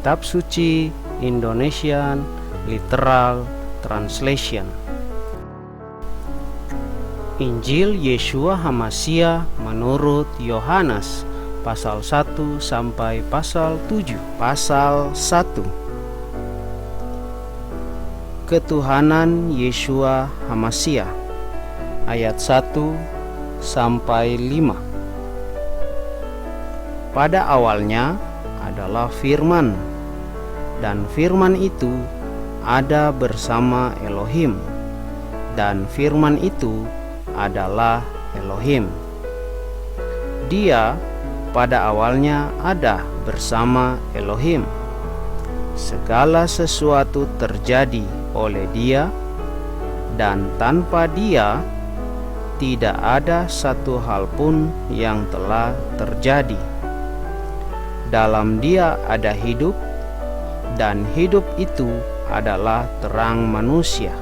Kitab Suci Indonesian Literal Translation. Injil Yeshua HaMasiah menurut Yohanes pasal 1 sampai pasal 7. Pasal 1. Ketuhanan Yeshua HaMasiah, ayat 1 sampai 5. Pada awalnya adalah Firman, dan Firman itu ada bersama Elohim, dan Firman itu adalah Elohim. Dia pada awalnya ada bersama Elohim. Segala sesuatu terjadi oleh Dia, dan tanpa Dia tidak ada satu hal pun yang telah terjadi. Dalam Dia ada hidup, dan hidup itu adalah terang manusia.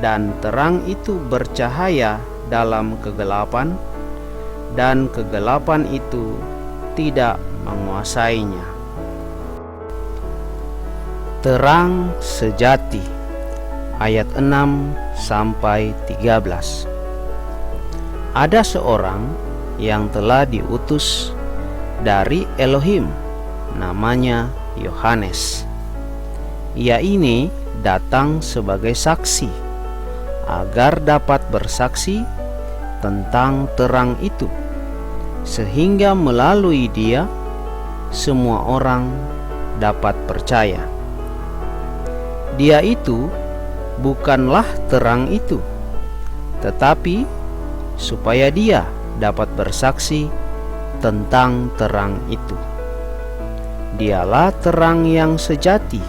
Dan terang itu bercahaya dalam kegelapan, dan kegelapan itu tidak menguasainya. Terang sejati, ayat 6 sampai 13. Ada seorang yang telah diutus dari Elohim, namanya Yohanes. Ia ini datang sebagai saksi, agar dapat bersaksi tentang terang itu, sehingga melalui dia semua orang dapat percaya. Dia itu bukanlah terang itu, tetapi supaya dia dapat bersaksi tentang terang itu. Dialah terang yang sejati,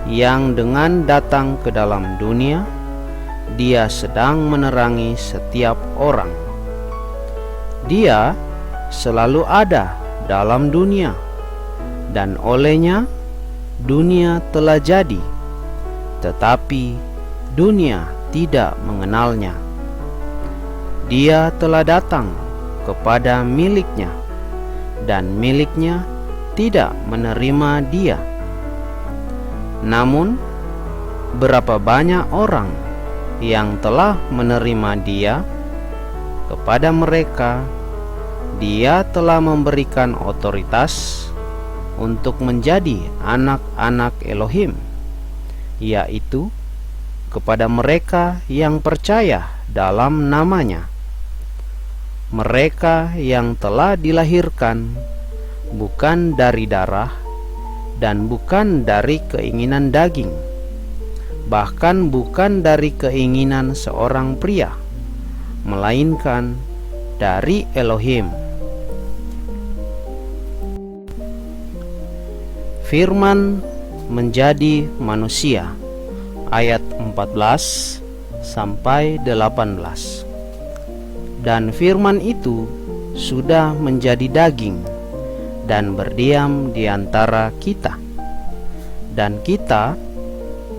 yang dengan datang ke dalam dunia, Dia sedang menerangi setiap orang. Dia selalu ada dalam dunia, dan olehnya dunia telah jadi, tetapi dunia tidak mengenalnya. Dia telah datang kepada miliknya, dan miliknya tidak menerima Dia. Namun berapa banyak orang yang telah menerima Dia, kepada mereka Dia telah memberikan otoritas untuk menjadi anak-anak Elohim, yaitu kepada mereka yang percaya dalam namanya. Mereka yang telah dilahirkan bukan dari darah, dan bukan dari keinginan daging, bahkan bukan dari keinginan seorang pria, melainkan dari Elohim. Firman menjadi manusia, ayat 14 sampai 18. Dan firman itu sudah menjadi daging dan berdiam di antara kita, dan kita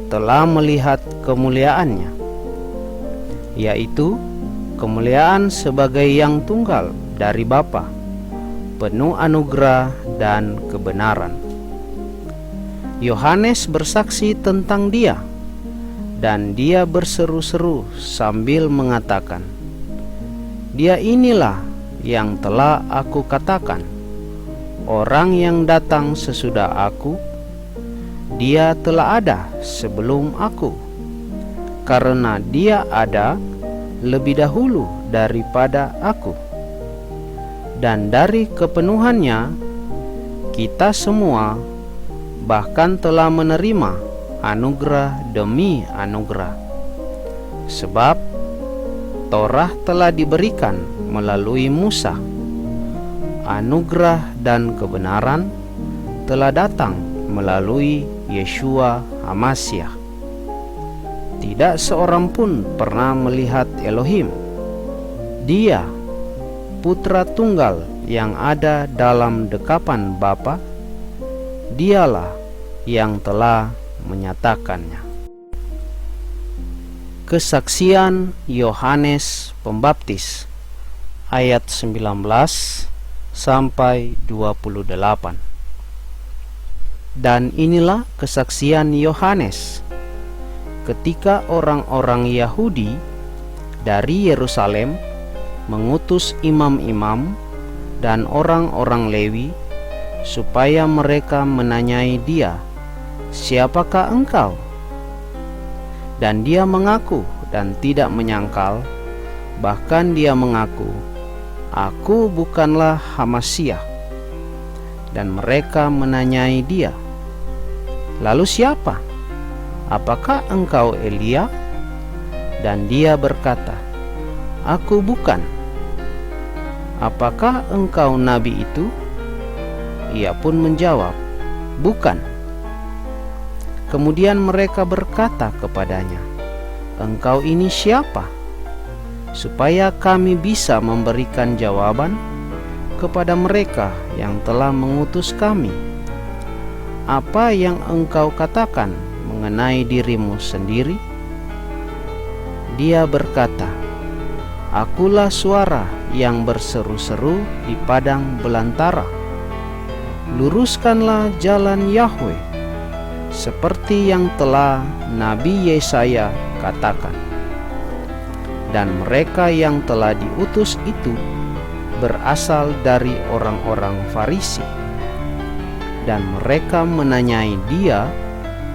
telah melihat kemuliaannya, yaitu kemuliaan sebagai yang tunggal dari Bapa, penuh anugerah dan kebenaran. Yohanes bersaksi tentang Dia, dan dia berseru-seru sambil mengatakan, Dia inilah yang telah aku katakan, orang yang datang sesudah aku, Dia telah ada sebelum aku, karena Dia ada lebih dahulu daripada aku. Dan dari kepenuhannya kita semua bahkan telah menerima anugerah demi anugerah. Sebab Torah telah diberikan melalui Musa, anugerah dan kebenaran telah datang melalui Yeshua HaMasiah. Tidak seorang pun pernah melihat Elohim. Dia, Putra Tunggal yang ada dalam dekapan Bapa, Dialah yang telah menyatakannya. Kesaksian Yohanes Pembaptis, ayat 19 sampai 28. Dan inilah kesaksian Yohanes ketika orang-orang Yahudi dari Yerusalem mengutus imam-imam dan orang-orang Lewi supaya mereka menanyai dia, "Siapakah engkau?" Dan dia mengaku dan tidak menyangkal, bahkan dia mengaku, "Aku bukanlah Hamasyah." Dan mereka menanyai dia, "Lalu siapa? Apakah engkau Elia?" Dan dia berkata, "Aku bukan." "Apakah engkau nabi itu?" Ia pun menjawab, "Bukan." Kemudian mereka berkata kepadanya, "Engkau ini siapa? Supaya kami bisa memberikan jawaban kepada mereka yang telah mengutus kami. Apa yang engkau katakan mengenai dirimu sendiri?" Dia berkata, "Akulah suara yang berseru-seru di padang belantara. Luruskanlah jalan Yahweh, seperti yang telah Nabi Yesaya katakan." Dan mereka yang telah diutus itu berasal dari orang-orang Farisi, dan mereka menanyai dia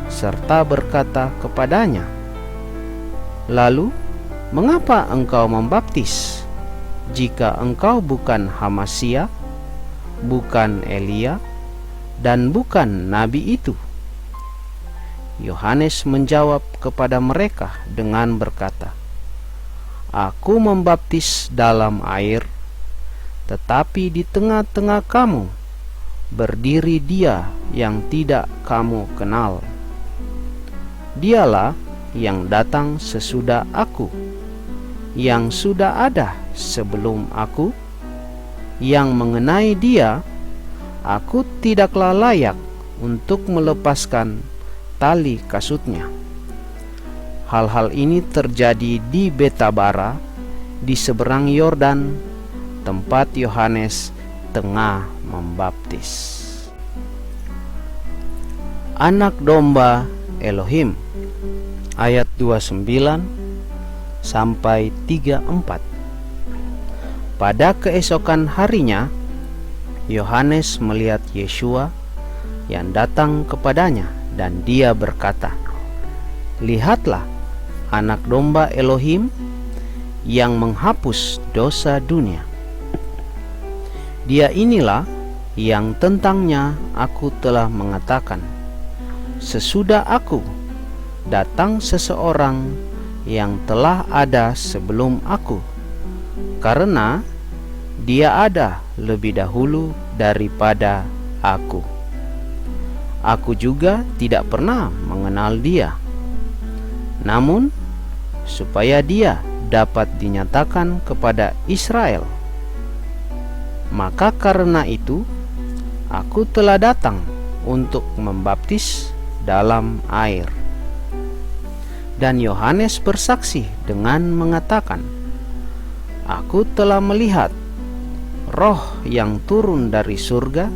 serta berkata kepadanya, "Lalu, mengapa engkau membaptis, jika engkau bukan Hamasyah, bukan Elia, dan bukan nabi itu?" Yohanes menjawab kepada mereka dengan berkata, "Aku membaptis dalam air, tetapi di tengah-tengah kamu berdiri Dia yang tidak kamu kenal. Dialah yang datang sesudah aku, yang sudah ada sebelum aku, yang mengenai Dia aku tidaklah layak untuk melepaskan tali kasutnya." Hal-hal ini terjadi di Betabara, di seberang Yordan, tempat Yohanes tengah membaptis. Anak domba Elohim, ayat 29 sampai 34. Pada keesokan harinya, Yohanes melihat Yeshua yang datang kepadanya, dan dia berkata, "Lihatlah, anak domba Elohim yang menghapus dosa dunia. Dia inilah yang tentangnya aku telah mengatakan, sesudah aku datang seseorang yang telah ada sebelum aku, karena dia ada lebih dahulu daripada aku. Aku juga tidak pernah mengenal dia. Namun, supaya dia dapat dinyatakan kepada Israel, maka karena itu aku telah datang untuk membaptis dalam air." Dan Yohanes bersaksi dengan mengatakan, "Aku telah melihat Roh yang turun dari surga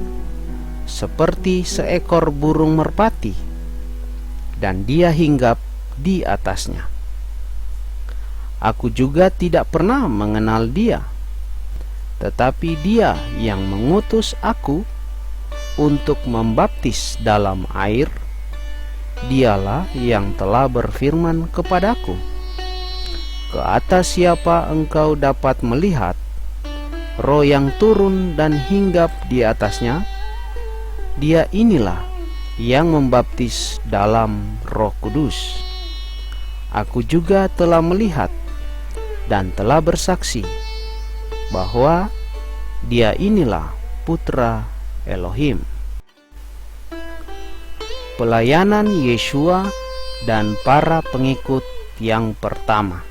seperti seekor burung merpati, dan dia hinggap di atasnya. Aku juga tidak pernah mengenal dia, tetapi dia yang mengutus aku untuk membaptis dalam air, dialah yang telah berfirman kepadaku, ke atas siapa engkau dapat melihat Roh yang turun dan hinggap di atasnya, dia inilah yang membaptis dalam Roh Kudus. Aku juga telah melihat dan telah bersaksi bahwa dia inilah Putra Elohim." Pelayanan Yeshua dan para pengikut yang pertama,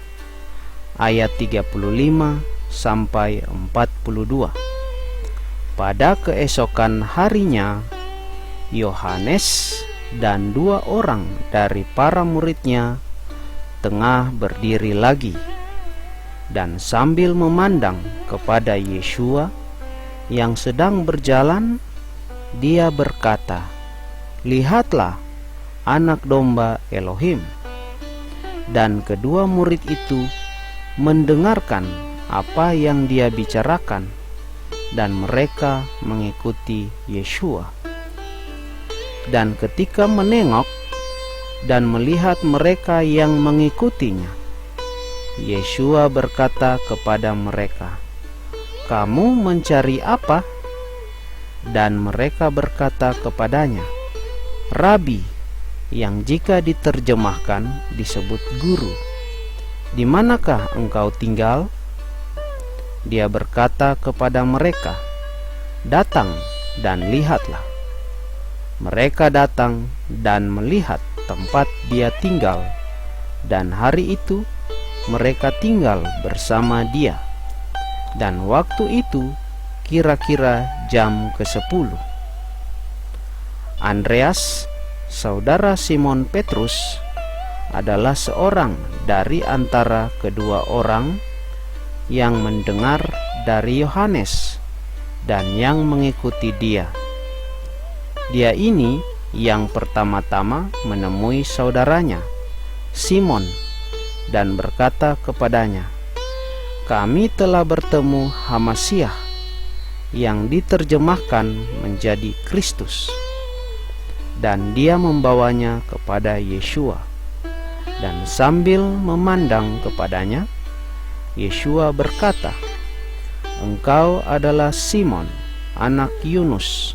ayat 35 sampai 42. Pada keesokan harinya, Yohanes dan 2 orang dari para muridnya tengah berdiri lagi, dan sambil memandang kepada Yeshua yang sedang berjalan, dia berkata, lihatlah anak domba Elohim." Dan kedua murid itu mendengarkan apa yang dia bicarakan, dan mereka mengikuti Yeshua. Dan ketika menengok dan melihat mereka yang mengikutinya, Yeshua berkata kepada mereka, "Kamu mencari apa?" Dan mereka berkata kepadanya, "Rabi," yang jika diterjemahkan disebut guru, "di manakah engkau tinggal?" Dia berkata kepada mereka, "Datang dan lihatlah." Mereka datang dan melihat tempat dia tinggal, dan hari itu mereka tinggal bersama dia. Dan waktu itu kira-kira jam ke-10. Andreas, saudara Simon Petrus, adalah seorang dari antara kedua orang yang mendengar dari Yohanes dan yang mengikuti dia. Dia ini yang pertama-tama menemui saudaranya Simon dan berkata kepadanya, "Kami telah bertemu Hamasiah," yang diterjemahkan menjadi Kristus. Dan dia membawanya kepada Yeshua. Dan sambil memandang kepadanya, Yeshua berkata, "Engkau adalah Simon, anak Yunus.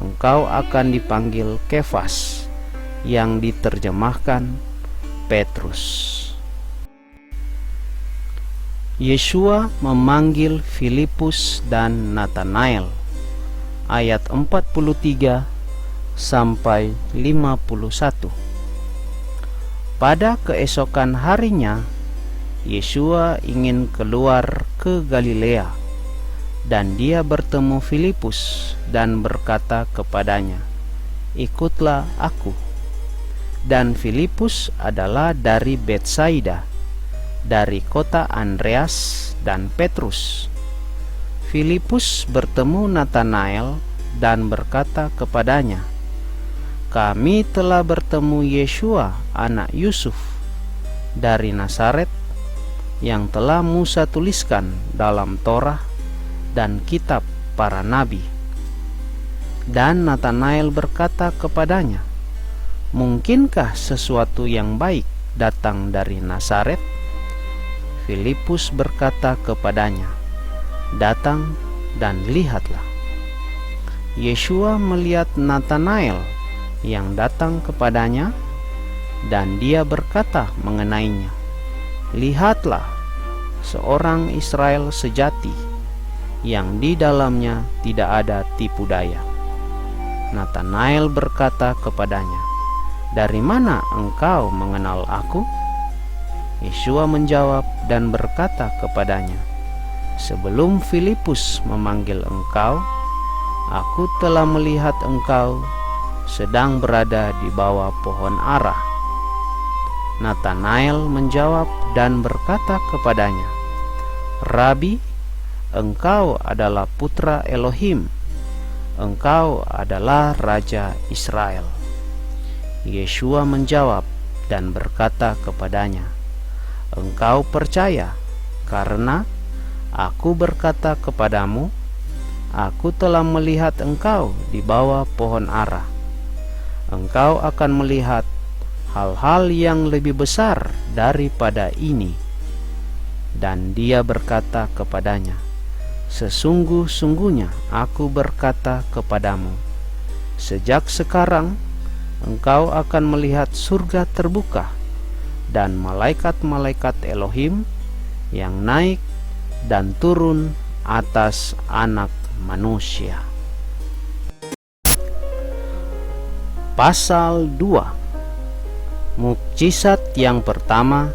Engkau akan dipanggil Kefas," yang diterjemahkan Petrus. Yeshua memanggil Filipus dan Natanael. Ayat 43 sampai 51. Pada keesokan harinya, Yeshua ingin keluar ke Galilea, dan dia bertemu Filipus dan berkata kepadanya, "Ikutlah aku." Dan Filipus adalah dari Betsaida, dari kota Andreas dan Petrus. Filipus bertemu Natanael dan berkata kepadanya, "Kami telah bertemu Yeshua anak Yusuf dari Nazaret, yang telah Musa tuliskan dalam Torah dan kitab para nabi." Dan Natanael berkata kepadanya, "Mungkinkah sesuatu yang baik datang dari Nazaret?" Filipus berkata kepadanya, "Datang dan lihatlah." Yeshua melihat Natanael yang datang kepadanya, dan dia berkata mengenainya, "Lihatlah, seorang Israel sejati, yang di dalamnya tidak ada tipu daya." Natanael berkata kepadanya, "Dari mana engkau mengenal aku?" Yeshua menjawab dan berkata kepadanya, "Sebelum Filipus memanggil engkau, aku telah melihat engkau sedang berada di bawah pohon ara." Natanael menjawab dan berkata kepadanya, "Rabi, engkau adalah putra Elohim, engkau adalah Raja Israel." Yeshua menjawab dan berkata kepadanya, "Engkau percaya karena aku berkata kepadamu, aku telah melihat engkau di bawah pohon ara. Engkau akan melihat hal-hal yang lebih besar daripada ini." Dan dia berkata kepadanya, "Sesungguh-sungguhnya aku berkata kepadamu, sejak sekarang engkau akan melihat surga terbuka dan malaikat-malaikat Elohim yang naik dan turun atas Anak Manusia." Pasal 2. Mukjizat yang pertama,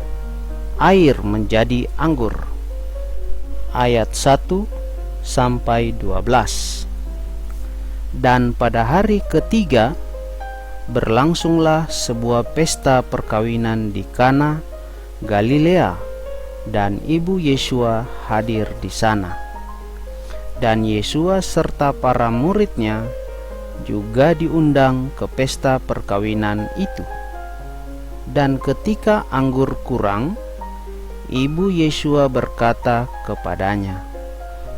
air menjadi anggur. Ayat 1 sampai 12. Dan pada hari ketiga berlangsunglah sebuah pesta perkawinan di Kana, Galilea, dan ibu Yeshua hadir di sana. Dan Yeshua serta para muridnya juga diundang ke pesta perkawinan itu. Dan ketika anggur kurang, ibu Yesua berkata kepadanya,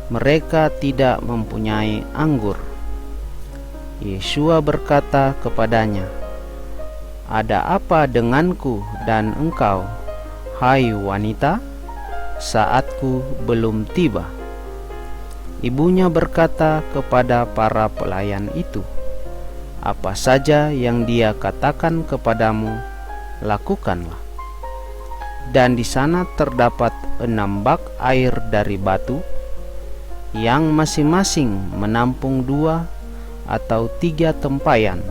"Mereka tidak mempunyai anggur." Yesua berkata kepadanya, "Ada apa denganku dan engkau, hai wanita? Saatku belum tiba." Ibunya berkata kepada para pelayan itu, "Apa saja yang dia katakan kepadamu, lakukanlah." Dan di sana terdapat 6 bak air dari batu, yang masing-masing menampung 2 atau 3 tempayan,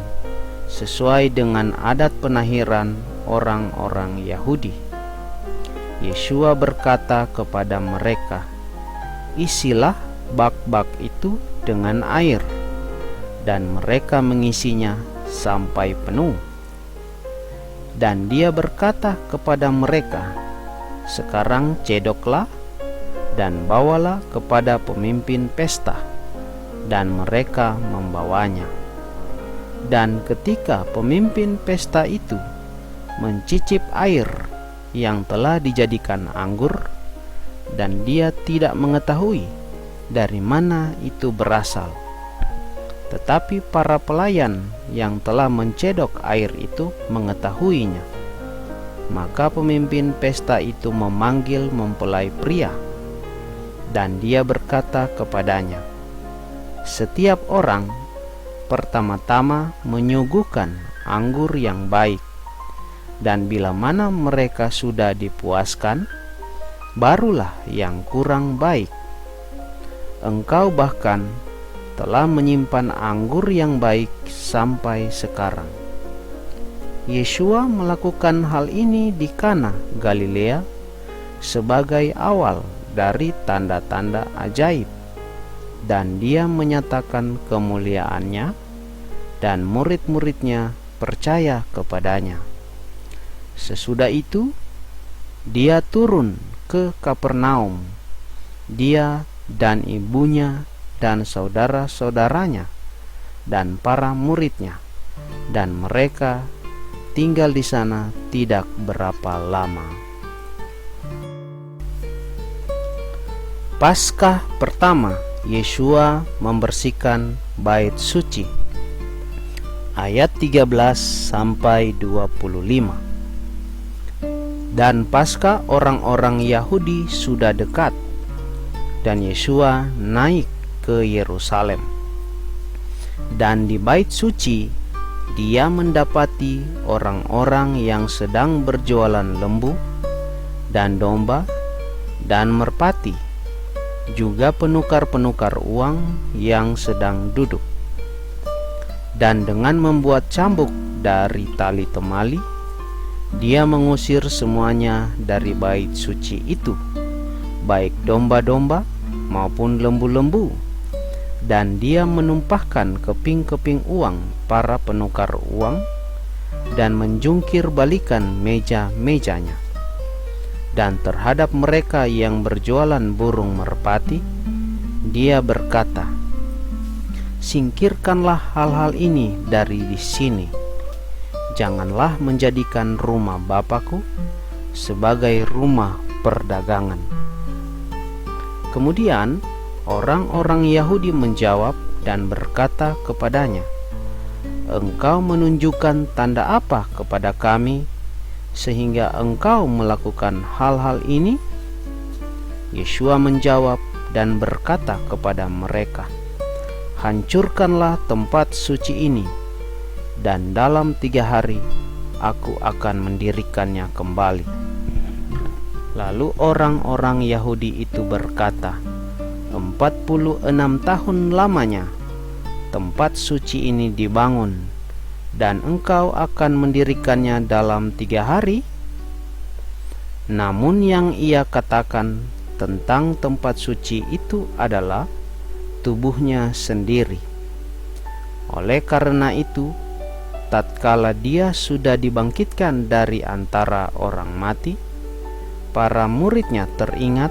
sesuai dengan adat penahiran orang-orang Yahudi. Yesua berkata kepada mereka, "Isilah bak-bak itu dengan air," dan mereka mengisinya sampai penuh. Dan dia berkata kepada mereka, "Sekarang cedoklah dan bawalah kepada pemimpin pesta." Dan mereka membawanya. Dan ketika pemimpin pesta itu mencicip air yang telah dijadikan anggur, dan dia tidak mengetahui dari mana itu berasal, tetapi para pelayan yang telah mencedok air itu mengetahuinya, maka pemimpin pesta itu memanggil mempelai pria, dan dia berkata kepadanya, "Setiap orang pertama-tama menyuguhkan anggur yang baik, dan bila mana mereka sudah dipuaskan, barulah yang kurang baik. Engkau bahkan telah menyimpan anggur yang baik sampai sekarang." Yesua melakukan hal ini di Kana, Galilea, sebagai awal dari tanda-tanda ajaib, dan dia menyatakan kemuliaannya, dan murid-muridnya percaya kepadanya. Sesudah itu, dia turun ke Kapernaum, dia dan ibunya dan saudara-saudaranya dan para muridnya, dan mereka tinggal di sana tidak berapa lama. Paskah pertama, Yesua membersihkan bait suci. Ayat 13 sampai 25. Dan Paskah orang-orang Yahudi sudah dekat, dan Yesua naik ke Yerusalem. Dan di bait suci dia mendapati orang-orang yang sedang berjualan lembu dan domba dan merpati, juga penukar-penukar uang yang sedang duduk. Dan dengan membuat cambuk dari tali temali, dia mengusir semuanya dari bait suci itu, baik domba-domba maupun lembu-lembu, dan dia menumpahkan keping-keping uang para penukar uang dan menjungkir balikan meja-mejanya. Dan terhadap mereka yang berjualan burung merpati, dia berkata, "Singkirkanlah hal-hal ini dari di sini. Janganlah menjadikan rumah Bapakku sebagai rumah perdagangan." Kemudian orang-orang Yahudi menjawab dan berkata kepadanya, "Engkau menunjukkan tanda apa kepada kami sehingga engkau melakukan hal-hal ini?" Yesua menjawab dan berkata kepada mereka, "Hancurkanlah tempat suci ini, dan dalam 3 hari aku akan mendirikannya kembali." Lalu orang-orang Yahudi itu berkata, 46 tahun lamanya tempat suci ini dibangun, dan engkau akan mendirikannya dalam 3 hari? Namun yang ia katakan tentang tempat suci itu adalah tubuhnya sendiri. Oleh karena itu, tatkala dia sudah dibangkitkan dari antara orang mati, para muridnya teringat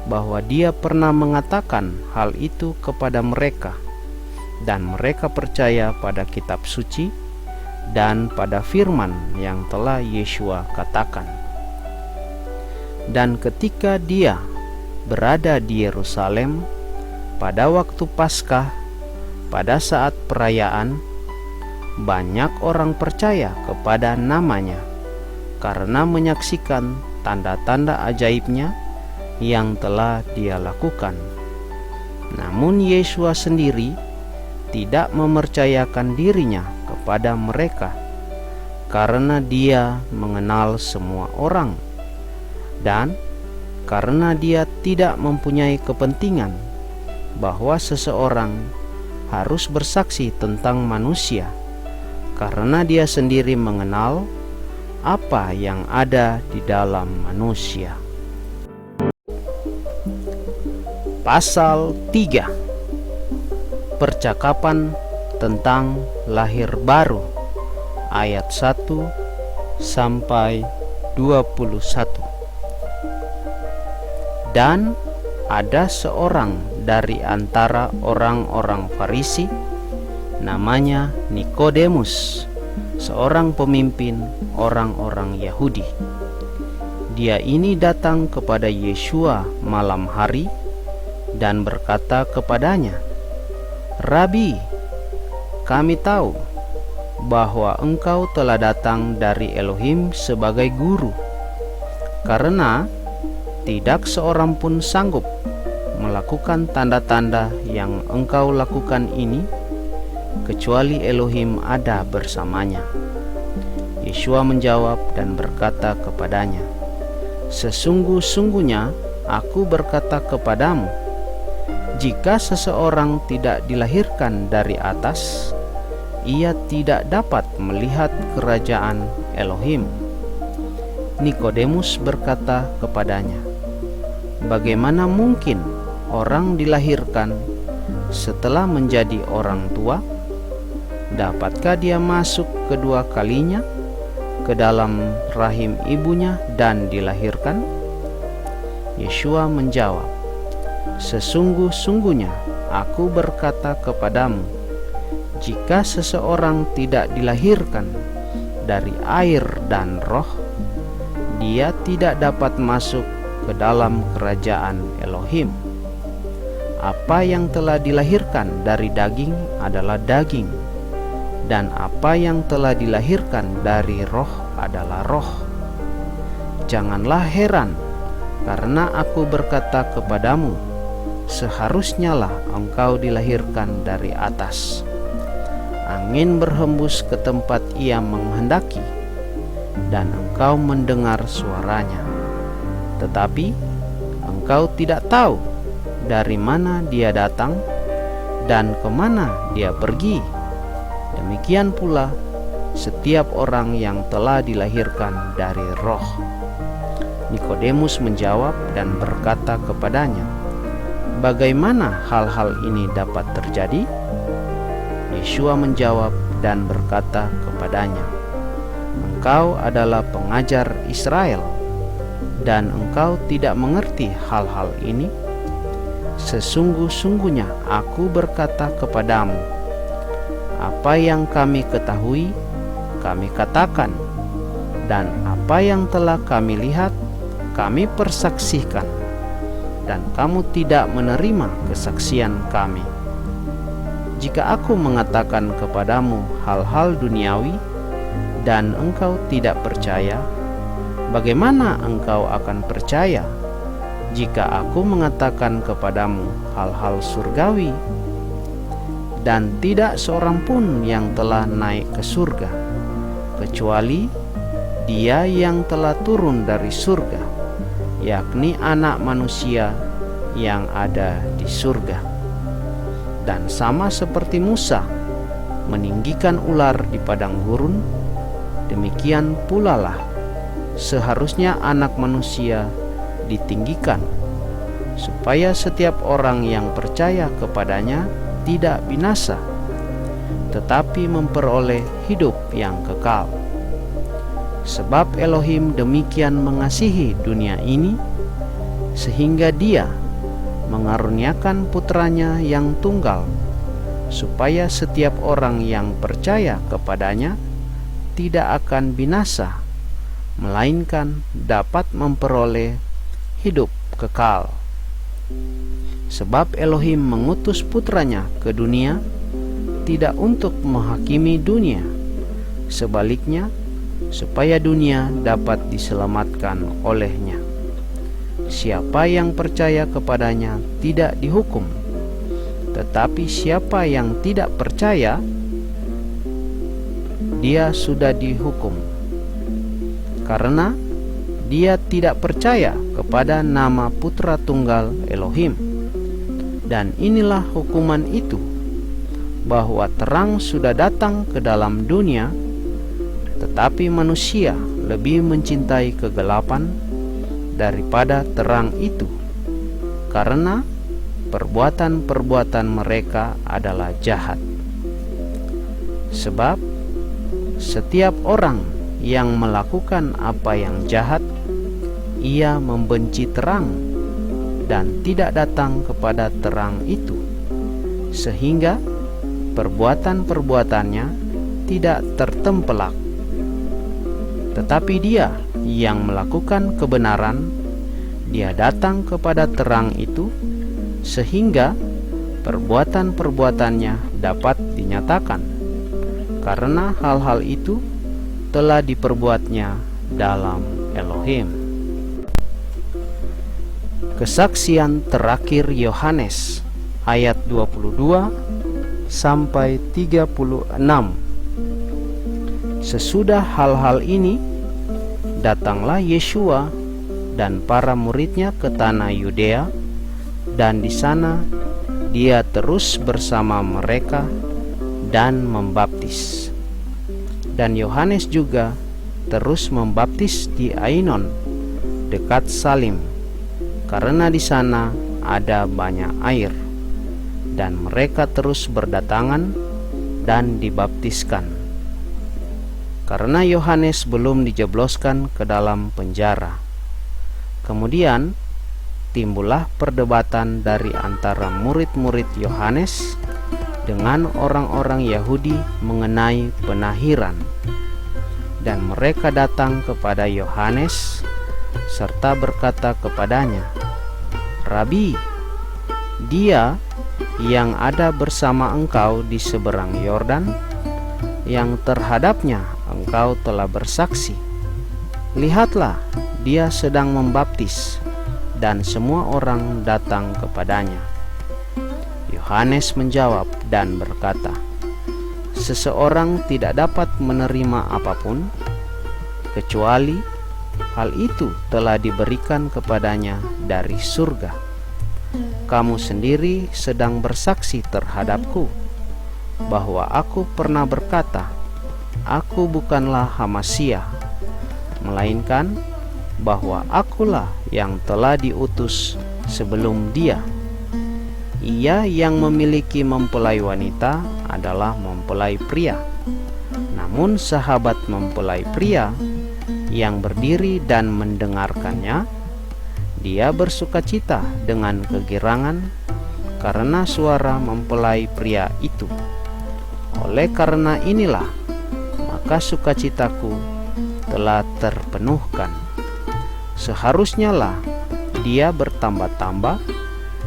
bahwa dia pernah mengatakan hal itu kepada mereka, dan mereka percaya pada kitab suci dan pada firman yang telah Yeshua katakan. Dan ketika dia berada di Yerusalem pada waktu Paskah, pada saat perayaan, banyak orang percaya kepada namanya karena menyaksikan tanda-tanda ajaibnya yang telah dia lakukan. Namun Yeshua sendiri tidak mempercayakan dirinya kepada mereka karena dia mengenal semua orang, dan karena dia tidak mempunyai kepentingan bahwa seseorang harus bersaksi tentang manusia, karena dia sendiri mengenal apa yang ada di dalam manusia. Pasal 3. Percakapan tentang lahir baru, ayat 1 sampai 21. Dan ada seorang dari antara orang-orang Farisi, namanya Nikodemus, seorang pemimpin orang-orang Yahudi. Dia ini datang kepada Yeshua malam hari dan berkata kepadanya, "Rabi, kami tahu bahwa engkau telah datang dari Elohim sebagai guru, karena tidak seorang pun sanggup melakukan tanda-tanda yang engkau lakukan ini, kecuali Elohim ada bersamanya." Yeshua menjawab dan berkata kepadanya, "Sesungguh-sungguhnya aku berkata kepadamu, jika seseorang tidak dilahirkan dari atas, ia tidak dapat melihat kerajaan Elohim." Nikodemus berkata kepadanya, "Bagaimana mungkin orang dilahirkan setelah menjadi orang tua? Dapatkah dia masuk kedua kalinya ke dalam rahim ibunya dan dilahirkan?" Yeshua menjawab, "Sesungguh-sungguhnya aku berkata kepadamu, jika seseorang tidak dilahirkan dari air dan roh, dia tidak dapat masuk ke dalam kerajaan Elohim. Apa yang telah dilahirkan dari daging adalah daging, dan apa yang telah dilahirkan dari roh adalah roh. Janganlah heran, karena aku berkata kepadamu, seharusnyalah engkau dilahirkan dari atas. Angin berhembus ke tempat ia menghendaki, dan engkau mendengar suaranya, tetapi engkau tidak tahu dari mana dia datang dan kemana dia pergi. Demikian pula setiap orang yang telah dilahirkan dari roh." Nikodemus menjawab dan berkata kepadanya, "Bagaimana hal-hal ini dapat terjadi?" Yeshua menjawab dan berkata kepadanya, "Engkau adalah pengajar Israel, dan engkau tidak mengerti hal-hal ini? Sesungguh-sungguhnya aku berkata kepadamu, apa yang kami ketahui, kami katakan, dan apa yang telah kami lihat, kami persaksikan, dan kamu tidak menerima kesaksian kami. Jika aku mengatakan kepadamu hal-hal duniawi, dan engkau tidak percaya, bagaimana engkau akan percaya jika aku mengatakan kepadamu hal-hal surgawi? Dan tidak seorang pun yang telah naik ke surga, kecuali Dia yang telah turun dari surga, yakni Anak Manusia yang ada di surga. Dan sama seperti Musa meninggikan ular di padang gurun, demikian pula lah seharusnya Anak Manusia ditinggikan, supaya setiap orang yang percaya kepadanya tidak binasa, tetapi memperoleh hidup yang kekal. Sebab Elohim demikian mengasihi dunia ini, sehingga Dia mengaruniakan putranya yang tunggal, supaya setiap orang yang percaya kepadanya tidak akan binasa, melainkan dapat memperoleh hidup kekal. Sebab Elohim mengutus putranya ke dunia tidak untuk menghakimi dunia, sebaliknya supaya dunia dapat diselamatkan olehnya. Siapa yang percaya kepadanya tidak dihukum, tetapi siapa yang tidak percaya, dia sudah dihukum, karena dia tidak percaya kepada nama Putra Tunggal Elohim. Dan inilah hukuman itu, bahwa terang sudah datang ke dalam dunia, tetapi manusia lebih mencintai kegelapan daripada terang itu, karena perbuatan-perbuatan mereka adalah jahat. Sebab setiap orang yang melakukan apa yang jahat, ia membenci terang dan tidak datang kepada terang itu, sehingga perbuatan-perbuatannya tidak tertempelak. Tetapi dia yang melakukan kebenaran, dia datang kepada terang itu, sehingga perbuatan-perbuatannya dapat dinyatakan, karena hal-hal itu telah diperbuatnya dalam Elohim. Kesaksian terakhir Yohanes ayat 22 sampai 36. Sesudah hal-hal ini, datanglah Yeshua dan para muridnya ke tanah Yudea, dan di sana dia terus bersama mereka dan membaptis. Dan Yohanes juga terus membaptis di Ainon dekat Salim, karena di sana ada banyak air. Dan mereka terus berdatangan dan dibaptiskan, karena Yohanes belum dijebloskan ke dalam penjara. Kemudian timbullah perdebatan dari antara murid-murid Yohanes dengan orang-orang Yahudi mengenai penahiran. Dan mereka datang kepada Yohanes serta berkata kepadanya, "Rabi, dia yang ada bersama engkau di seberang Yordan, yang terhadapnya engkau telah bersaksi, lihatlah, dia sedang membaptis, dan semua orang datang kepadanya." Yohanes menjawab dan berkata, "Seseorang tidak dapat menerima apapun, kecuali hal itu telah diberikan kepadanya dari surga. Kamu sendiri sedang bersaksi terhadapku, bahwa aku pernah berkata, aku bukanlah Hamasyah, melainkan bahwa akulah yang telah diutus sebelum dia. Ia yang memiliki mempelai wanita adalah mempelai pria. Namun sahabat mempelai pria yang berdiri dan mendengarkannya, dia bersukacita dengan kegirangan karena suara mempelai pria itu. Oleh karena inilah, maka sukacitaku telah terpenuhkan. Seharusnya lah dia bertambah-tambah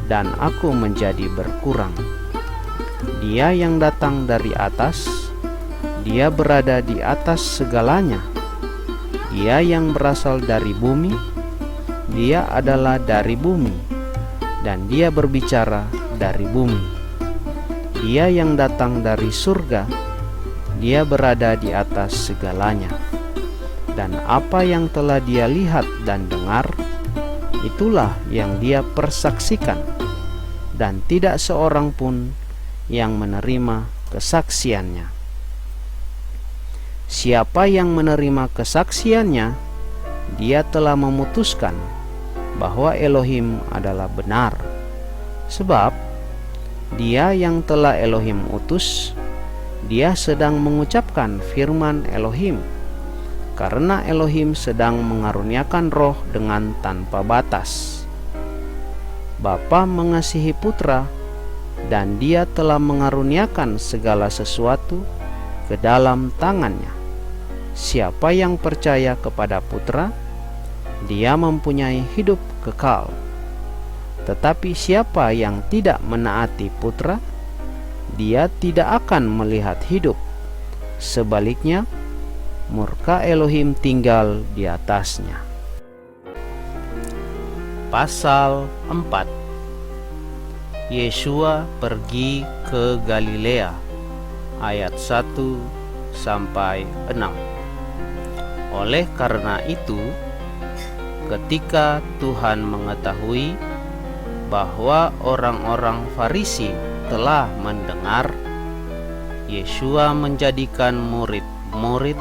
dan aku menjadi berkurang. Dia yang datang dari atas, dia berada di atas segalanya. Dia yang berasal dari bumi, dia adalah dari bumi, dan dia berbicara dari bumi. Dia yang datang dari surga, dia berada di atas segalanya. Dan apa yang telah dia lihat dan dengar, itulah yang dia persaksikan, dan tidak seorang pun yang menerima kesaksiannya. Siapa yang menerima kesaksiannya, dia telah memutuskan bahwa Elohim adalah benar. Sebab dia yang telah Elohim utus, dia sedang mengucapkan firman Elohim, karena Elohim sedang mengaruniakan roh dengan tanpa batas. Bapa mengasihi putra dan Dia telah mengaruniakan segala sesuatu ke dalam tangannya. Siapa yang percaya kepada Putra, dia mempunyai hidup kekal. Tetapi siapa yang tidak menaati Putra, dia tidak akan melihat hidup. Sebaliknya, murka Elohim tinggal di atasnya. Pasal 4. Yeshua pergi ke Galilea, ayat 1 sampai 6. Oleh karena itu, ketika Tuhan mengetahui bahwa orang-orang Farisi telah mendengar Yeshua menjadikan murid-murid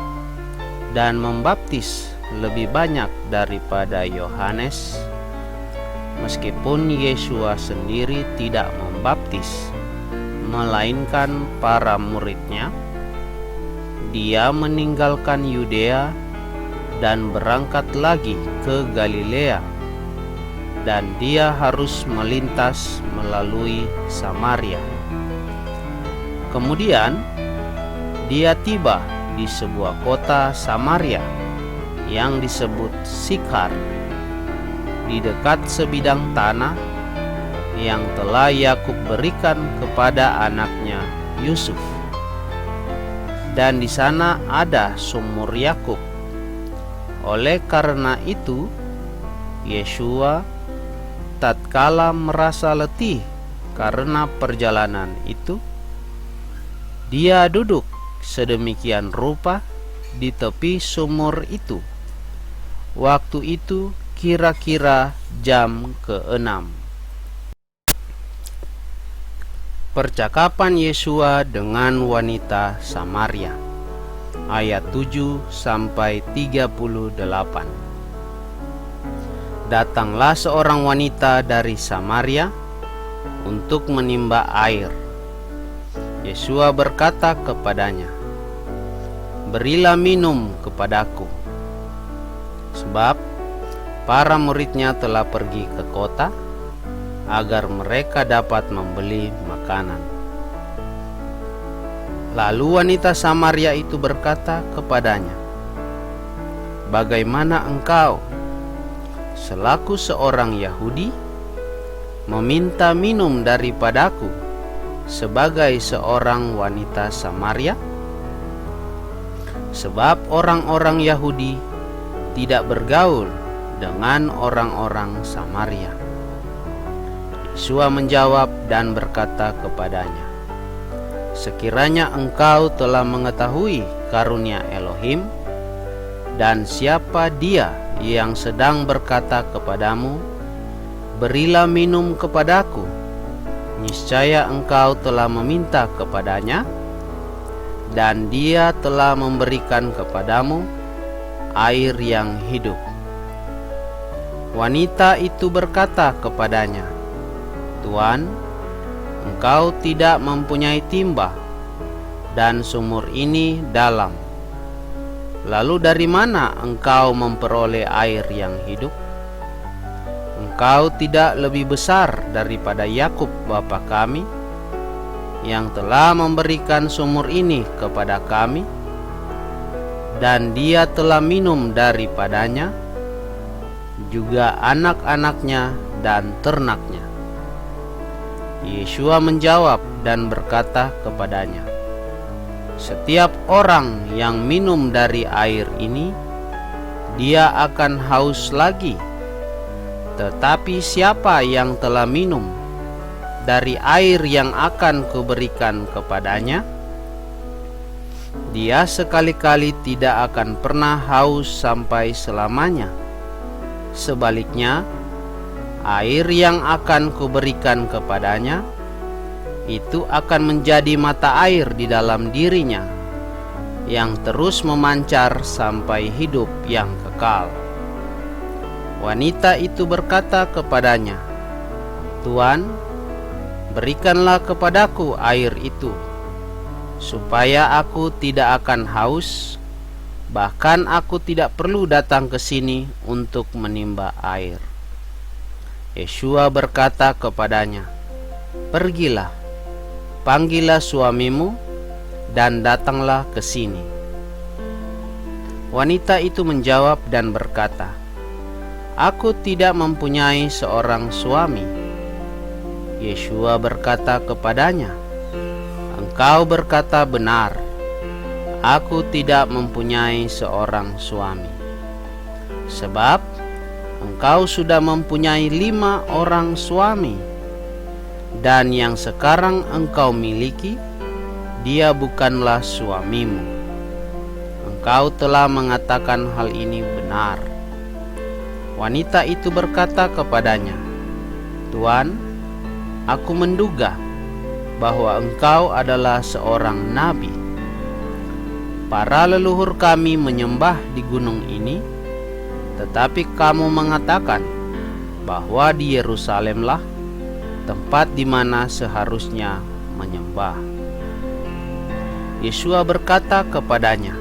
dan membaptis lebih banyak daripada Yohanes, meskipun Yeshua sendiri tidak membaptis, melainkan para muridnya, Dia meninggalkan Yudea dan berangkat lagi ke Galilea, dan Dia harus melintas melalui Samaria. Kemudian Dia tiba di sebuah kota Samaria yang disebut Sikhar, di dekat sebidang tanah yang telah Yakub berikan kepada anaknya Yusuf. Dan di sana ada sumur Yakub. Oleh karena itu, Yeshua tatkala merasa letih karena perjalanan itu, Dia duduk sedemikian rupa di tepi sumur itu. Waktu itu kira-kira jam ke-6. Percakapan Yeshua dengan wanita Samaria, ayat 7 sampai 38. Datanglah seorang wanita dari Samaria untuk menimba air. Yeshua berkata kepadanya, "Berilah minum kepadaku." Sebab para muridnya telah pergi ke kota agar mereka dapat membeli makanan. Lalu wanita Samaria itu berkata kepadanya, "Bagaimana engkau, selaku seorang Yahudi, meminta minum daripadaku sebagai seorang wanita Samaria?" Sebab orang-orang Yahudi tidak bergaul dengan orang-orang Samaria. Yeshua menjawab dan berkata kepadanya, "Sekiranya engkau telah mengetahui karunia Elohim dan siapa Dia yang sedang berkata kepadamu, 'Berilah minum kepadaku,' niscaya engkau telah meminta kepadanya, dan Dia telah memberikan kepadamu air yang hidup." Wanita itu berkata kepadanya, "Tuan, engkau tidak mempunyai timba, dan sumur ini dalam. Lalu dari mana engkau memperoleh air yang hidup? Engkau tidak lebih besar daripada Yakub bapa kami, yang telah memberikan sumur ini kepada kami, dan dia telah minum daripadanya, juga anak-anaknya dan ternaknya." Yeshua menjawab dan berkata kepadanya, "Setiap orang yang minum dari air ini, dia akan haus lagi. Tetapi siapa yang telah minum dari air yang akan kuberikan kepadanya, dia sekali-kali tidak akan pernah haus sampai selamanya. Sebaliknya, air yang akan kuberikan kepadanya itu akan menjadi mata air di dalam dirinya, yang terus memancar sampai hidup yang kekal." Wanita itu berkata kepadanya, "Tuan, berikanlah kepadaku air itu, supaya aku tidak akan haus, bahkan aku tidak perlu datang ke sini untuk menimba air." Yeshua berkata kepadanya, "Pergilah, panggillah suamimu dan datanglah ke sini." Wanita itu menjawab dan berkata, "Aku tidak mempunyai seorang suami." Yeshua berkata kepadanya, "Engkau berkata benar, aku tidak mempunyai seorang suami. Sebab engkau sudah mempunyai 5 orang suami, dan yang sekarang engkau miliki, dia bukanlah suamimu. Engkau telah mengatakan hal ini benar." Wanita itu berkata kepadanya, "Tuan, aku menduga bahwa engkau adalah seorang nabi. Para leluhur kami menyembah di gunung ini, tetapi kamu mengatakan bahwa di Yerusalemlah tempat di mana seharusnya menyembah." Yeshua berkata kepadanya,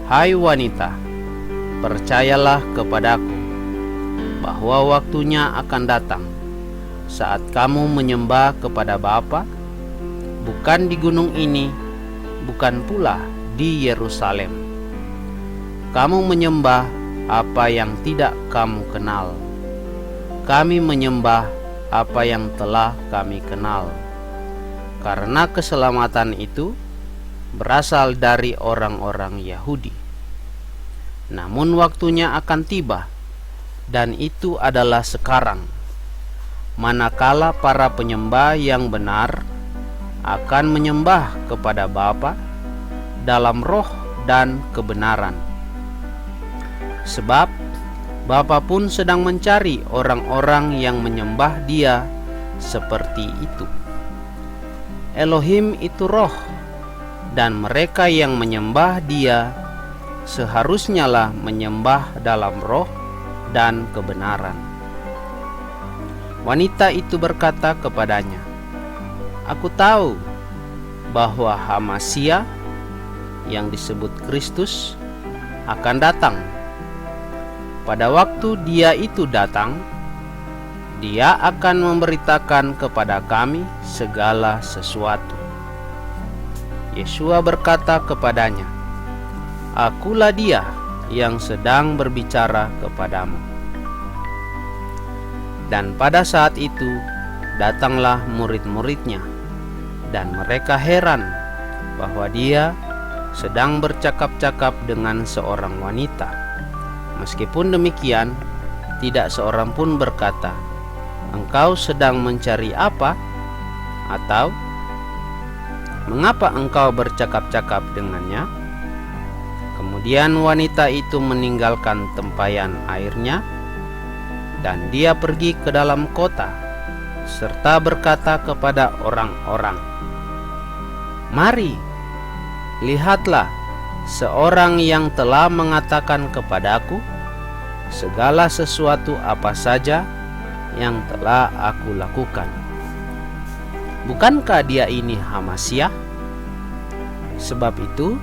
"Hai wanita, percayalah kepadaku bahwa waktunya akan datang saat kamu menyembah kepada Bapa, bukan di gunung ini, bukan pula di Yerusalem. Kamu menyembah apa yang tidak kamu kenal. Kami menyembah apa yang telah kami kenal, karena keselamatan itu berasal dari orang-orang Yahudi. Namun waktunya akan tiba, dan itu adalah sekarang, manakala para penyembah yang benar akan menyembah kepada Bapa dalam roh dan kebenaran. Sebab Bapa pun sedang mencari orang-orang yang menyembah Dia seperti itu. Elohim itu roh, dan mereka yang menyembah Dia seharusnya lah menyembah dalam roh dan kebenaran." Wanita itu berkata kepadanya, "Aku tahu bahwa Hamasia yang disebut Kristus akan datang. Pada waktu Dia itu datang, Dia akan memberitakan kepada kami segala sesuatu." Yeshua berkata kepadanya, "Akulah Dia yang sedang berbicara kepadamu." Dan pada saat itu datanglah murid-muridnya, dan mereka heran bahwa Dia sedang bercakap-cakap dengan seorang wanita. Meskipun demikian, tidak seorang pun berkata, "Engkau sedang mencari apa?" atau "Mengapa engkau bercakap-cakap dengannya?" Kemudian wanita itu meninggalkan tempayan airnya, dan dia pergi ke dalam kota, serta berkata kepada orang-orang, "Mari, lihatlah seorang yang telah mengatakan kepadaku segala sesuatu apa saja yang telah aku lakukan. Bukankah dia ini Hamasia?" Sebab itu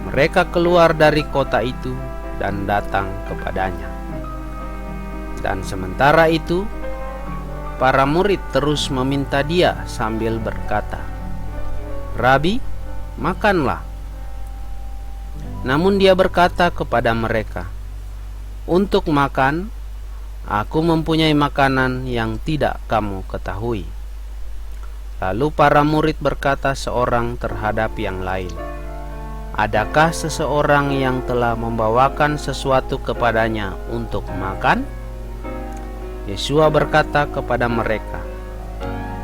mereka keluar dari kota itu dan datang kepadanya. Dan sementara itu para murid terus meminta Dia sambil berkata, "Rabi, makanlah." Namun Dia berkata kepada mereka, "Untuk makan, aku mempunyai makanan yang tidak kamu ketahui." Lalu para murid berkata seorang terhadap yang lain, "Adakah seseorang yang telah membawakan sesuatu kepadanya untuk makan?" Yeshua berkata kepada mereka,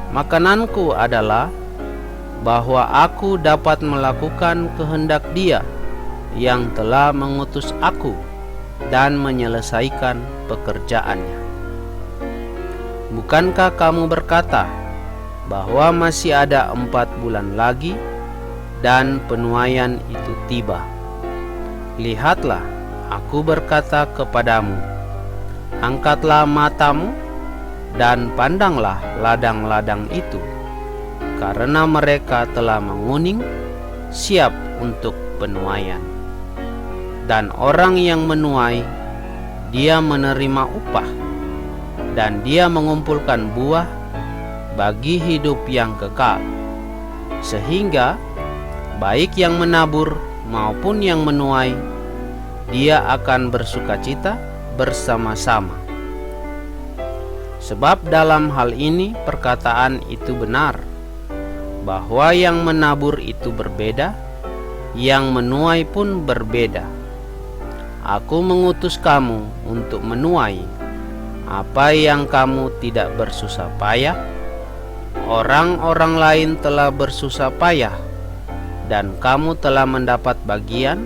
"Makananku adalah bahwa aku dapat melakukan kehendak Dia yang telah mengutus aku dan menyelesaikan pekerjaannya. Bukankah kamu berkata bahwa masih ada 4 bulan lagi dan penuaian itu tiba? Lihatlah, aku berkata kepadamu, angkatlah matamu dan pandanglah ladang-ladang itu, karena mereka telah menguning, siap untuk penuaian. Dan orang yang menuai, dia menerima upah, dan dia mengumpulkan buah bagi hidup yang kekal, sehingga baik yang menabur maupun yang menuai, dia akan bersukacita bersama-sama. Sebab dalam hal ini perkataan itu benar, bahwa yang menabur itu berbeda, yang menuai pun berbeda. Aku mengutus kamu untuk menuai apa yang kamu tidak bersusah payah. Orang-orang lain telah bersusah payah, dan kamu telah mendapat bagian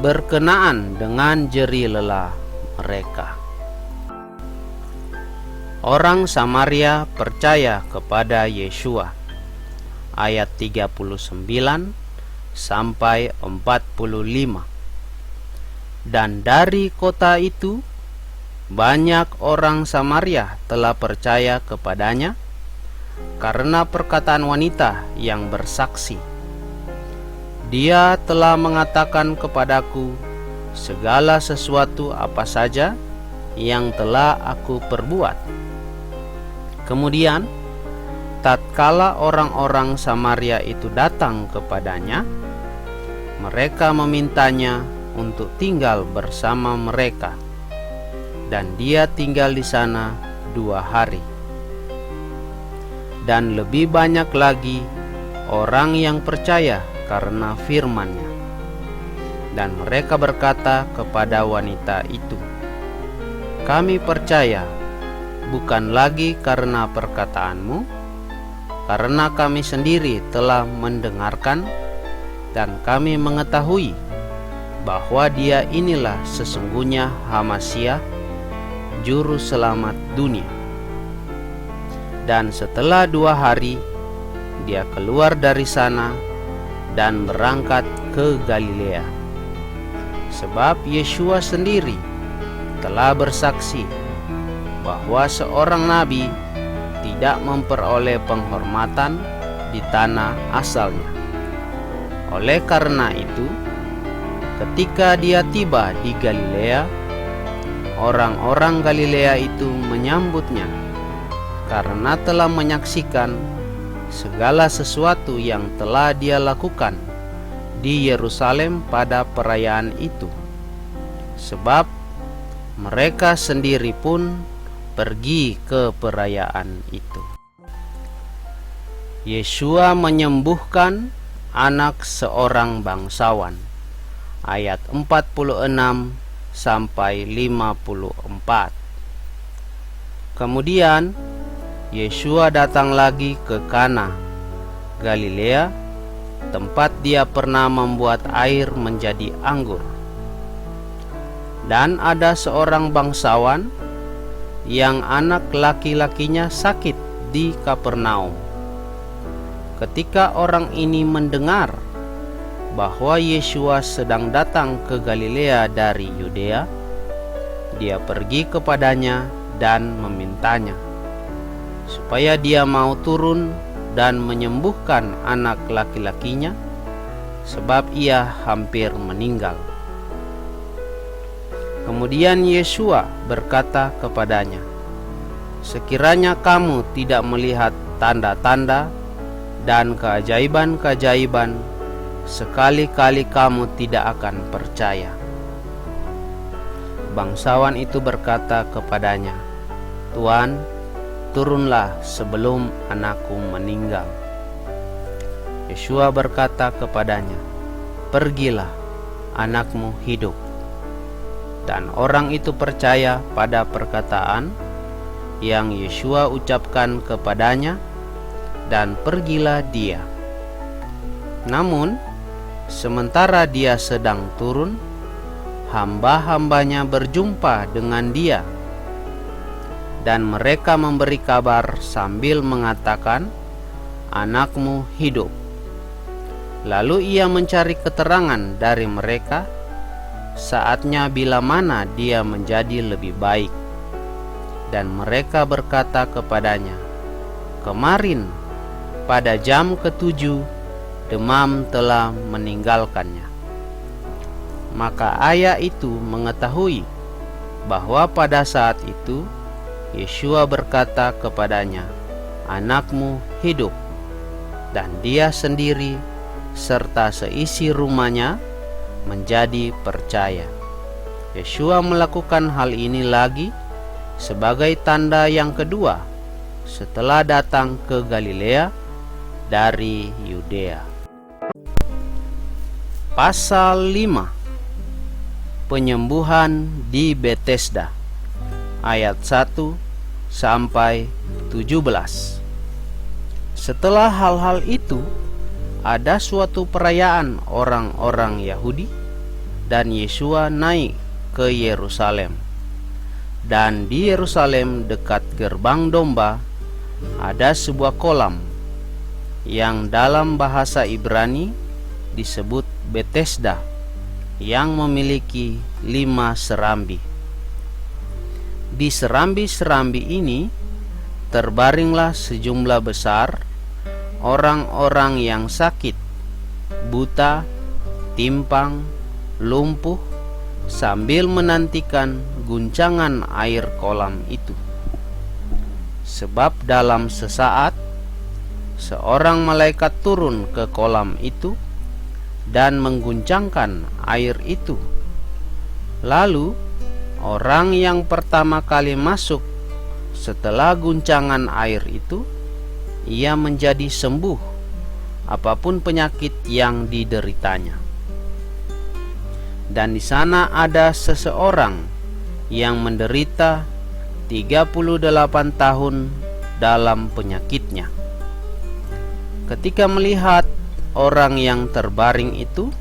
berkenaan dengan jerih lelah mereka. Orang Samaria percaya kepada Yeshua. Ayat 39 sampai 45. Dan dari kota itu banyak orang Samaria telah percaya kepadanya karena perkataan wanita yang bersaksi. Dia telah mengatakan kepadaku segala sesuatu apa saja yang telah aku perbuat. Kemudian tatkala orang-orang Samaria itu datang kepadanya, mereka memintanya untuk tinggal bersama mereka, dan dia tinggal di sana 2 hari. Dan lebih banyak lagi orang yang percaya karena firman-Nya. Dan mereka berkata kepada wanita itu, "Kami percaya bukan lagi karena perkataanmu, karena kami sendiri telah mendengarkan dan kami mengetahui bahwa dia inilah sesungguhnya Hamasyah, juru selamat dunia." Dan setelah 2 hari dia keluar dari sana dan berangkat ke Galilea. Sebab Yeshua sendiri telah bersaksi bahwa seorang nabi tidak memperoleh penghormatan di tanah asalnya. Oleh karena itu, ketika dia tiba di Galilea, orang-orang Galilea itu menyambutnya karena telah menyaksikan segala sesuatu yang telah dia lakukan di Yerusalem pada perayaan itu. Sebab mereka sendiri pun pergi ke perayaan itu. Yeshua menyembuhkan anak seorang bangsawan. Ayat 46 sampai 54. Kemudian Yeshua datang lagi ke Kana, Galilea, tempat dia pernah membuat air menjadi anggur. Dan ada seorang bangsawan yang anak laki-lakinya sakit di Kapernaum. Ketika orang ini mendengar bahwa Yeshua sedang datang ke Galilea dari Yudea, dia pergi kepadanya dan memintanya supaya dia mau turun dan menyembuhkan anak laki-lakinya, sebab ia hampir meninggal. Kemudian Yeshua berkata kepadanya, "Sekiranya kamu tidak melihat tanda-tanda dan keajaiban-keajaiban, sekali-kali kamu tidak akan percaya." Bangsawan itu berkata kepadanya, "Tuan, turunlah sebelum anakku meninggal." Yeshua berkata kepadanya, "Pergilah, anakmu hidup." Dan orang itu percaya pada perkataan yang Yeshua ucapkan kepadanya, dan pergilah dia. Namun, sementara dia sedang turun, hamba-hambanya berjumpa dengan dia, dan mereka memberi kabar sambil mengatakan, "Anakmu hidup." Lalu ia mencari keterangan dari mereka saatnya bila mana dia menjadi lebih baik. Dan mereka berkata kepadanya, "Kemarin pada jam ke-7 demam telah meninggalkannya." Maka ayah itu mengetahui bahwa pada saat itu Yeshua berkata kepadanya, "Anakmu hidup." dan dia sendiri serta seisi rumahnya menjadi percaya. Yeshua melakukan hal ini lagi sebagai tanda yang kedua setelah datang ke Galilea dari Yudea. Pasal 5. Penyembuhan di Betesda, ayat 1 sampai 17. Setelah hal-hal itu, ada suatu perayaan orang-orang Yahudi, dan Yeshua naik ke Yerusalem. Dan di Yerusalem dekat gerbang domba ada sebuah kolam yang dalam bahasa Ibrani disebut Betesda, yang memiliki 5 serambi. Di serambi-serambi ini terbaringlah sejumlah besar orang-orang yang sakit, buta, timpang, lumpuh, sambil menantikan guncangan air kolam itu. Sebab dalam sesaat seorang malaikat turun ke kolam itu dan mengguncangkan air itu. Lalu orang yang pertama kali masuk setelah guncangan air itu, ia menjadi sembuh apapun penyakit yang dideritanya. Dan di sana ada seseorang yang menderita 38 tahun dalam penyakitnya. Ketika melihat orang yang terbaring itu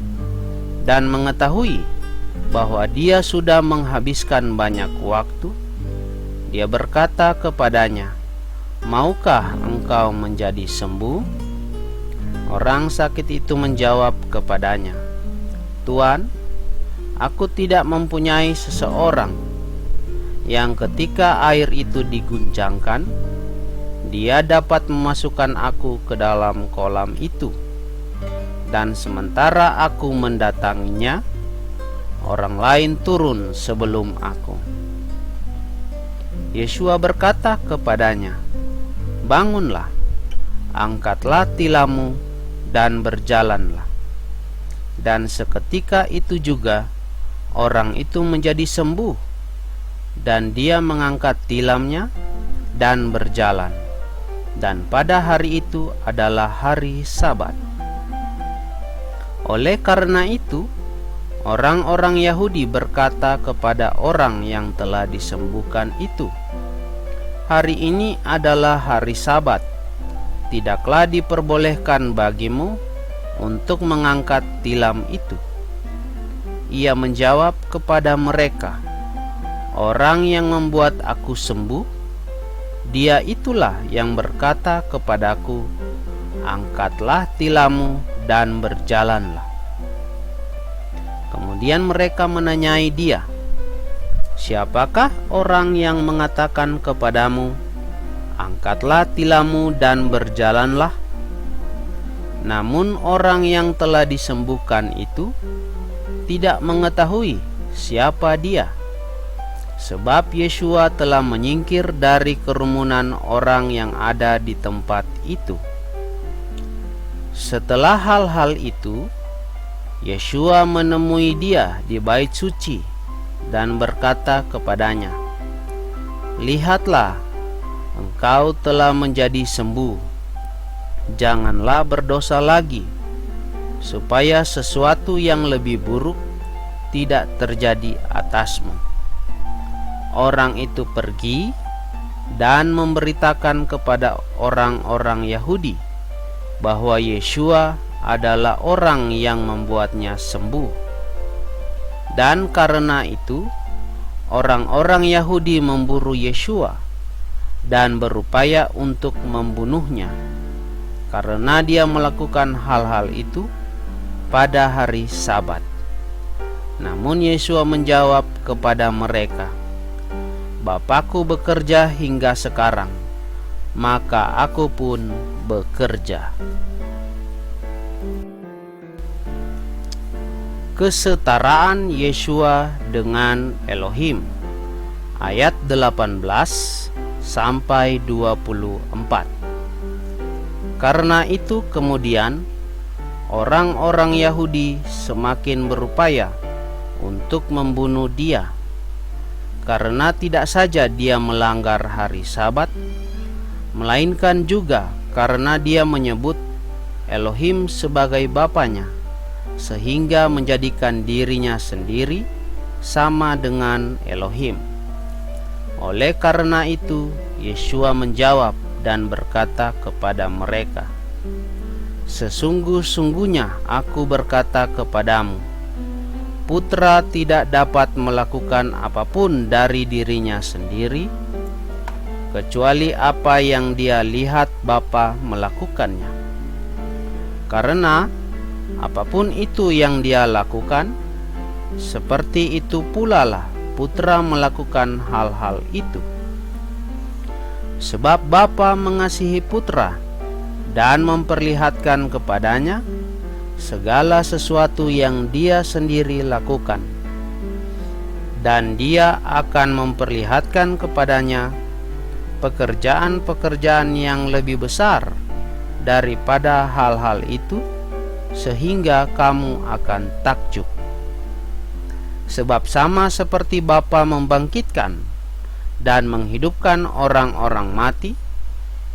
dan mengetahui bahwa dia sudah menghabiskan banyak waktu, dia berkata kepadanya, "Maukah engkau menjadi sembuh?" Orang sakit itu menjawab kepadanya, "Tuan, aku tidak mempunyai seseorang yang ketika air itu diguncangkan, dia dapat memasukkan aku ke dalam kolam itu. Dan sementara aku mendatanginya, orang lain turun sebelum aku." Yeshua berkata kepadanya, "Bangunlah, angkatlah tilammu dan berjalanlah." Dan seketika itu juga orang itu menjadi sembuh, dan dia mengangkat tilamnya dan berjalan. Dan pada hari itu adalah hari Sabat. Oleh karena itu, orang-orang Yahudi berkata kepada orang yang telah disembuhkan itu, "Hari ini adalah hari Sabat. Tidaklah diperbolehkan bagimu untuk mengangkat tilam itu." Ia menjawab kepada mereka, "Orang yang membuat aku sembuh, dia itulah yang berkata kepadaku, 'Angkatlah tilammu dan berjalanlah.'" Kemudian mereka menanyai dia, "Siapakah orang yang mengatakan kepadamu, 'Angkatlah tilammu dan berjalanlah'?" Namun orang yang telah disembuhkan itu tidak mengetahui siapa dia, sebab Yeshua telah menyingkir dari kerumunan orang yang ada di tempat itu. Setelah hal-hal itu, Yeshua menemui dia di bait suci dan berkata kepadanya, "Lihatlah, engkau telah menjadi sembuh. Janganlah berdosa lagi, supaya sesuatu yang lebih buruk tidak terjadi atasmu." Orang itu pergi dan memberitakan kepada orang-orang Yahudi bahwa Yeshua adalah orang yang membuatnya sembuh. Dan karena itu, orang-orang Yahudi memburu Yeshua dan berupaya untuk membunuhnya, karena dia melakukan hal-hal itu pada hari Sabat. Namun Yeshua menjawab kepada mereka, "Bapakku bekerja hingga sekarang, maka aku pun bekerja." Kesetaraan Yeshua dengan Elohim, ayat 18 sampai 24. Karena itu kemudian orang-orang Yahudi semakin berupaya untuk membunuh dia, karena tidak saja dia melanggar hari Sabat, melainkan juga karena dia menyebut Elohim sebagai Bapanya, sehingga menjadikan dirinya sendiri sama dengan Elohim. Oleh karena itu, Yeshua menjawab dan berkata kepada mereka, "Sesungguh-sungguhnya aku berkata kepadamu, putra tidak dapat melakukan apapun dari dirinya sendiri, kecuali apa yang dia lihat Bapa melakukannya. Karena apapun itu yang dia lakukan, seperti itu pula lah putra melakukan hal-hal itu. Sebab Bapa mengasihi putra dan memperlihatkan kepadanya segala sesuatu yang dia sendiri lakukan, dan dia akan memperlihatkan kepadanya pekerjaan-pekerjaan yang lebih besar daripada hal-hal itu, sehingga kamu akan takjub. Sebab sama seperti Bapa membangkitkan dan menghidupkan orang-orang mati,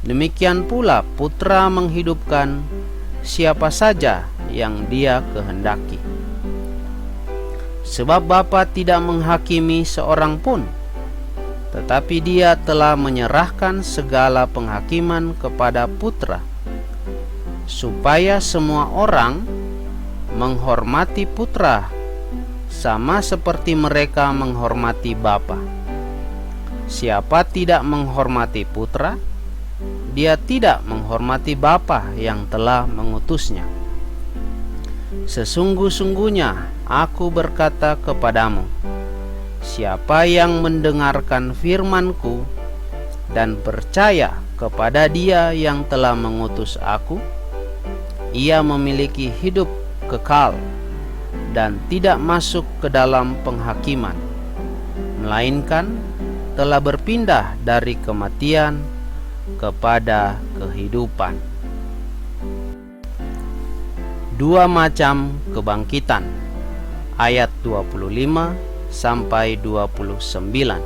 demikian pula putra menghidupkan siapa saja yang dia kehendaki. Sebab Bapa tidak menghakimi seorang pun, tetapi dia telah menyerahkan segala penghakiman kepada putra, supaya semua orang menghormati putra sama seperti mereka menghormati Bapa. Siapa tidak menghormati putra, dia tidak menghormati Bapa yang telah mengutusnya. Sesungguh-sungguhnya aku berkata kepadamu, siapa yang mendengarkan firman-Ku dan percaya kepada Dia yang telah mengutus aku, ia memiliki hidup kekal dan tidak masuk ke dalam penghakiman, melainkan telah berpindah dari kematian kepada kehidupan. Dua macam kebangkitan, ayat 25 sampai 29.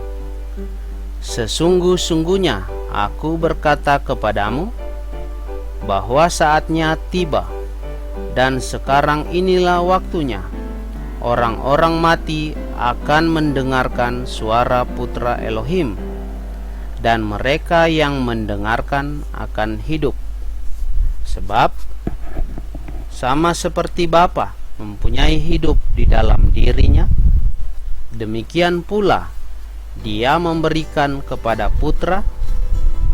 Sesungguh-sungguhnya aku berkata kepadamu bahwa saatnya tiba, dan sekarang inilah waktunya orang-orang mati akan mendengarkan suara Putra Elohim, dan mereka yang mendengarkan akan hidup. Sebab sama seperti Bapa mempunyai hidup di dalam dirinya, demikian pula Dia memberikan kepada Putra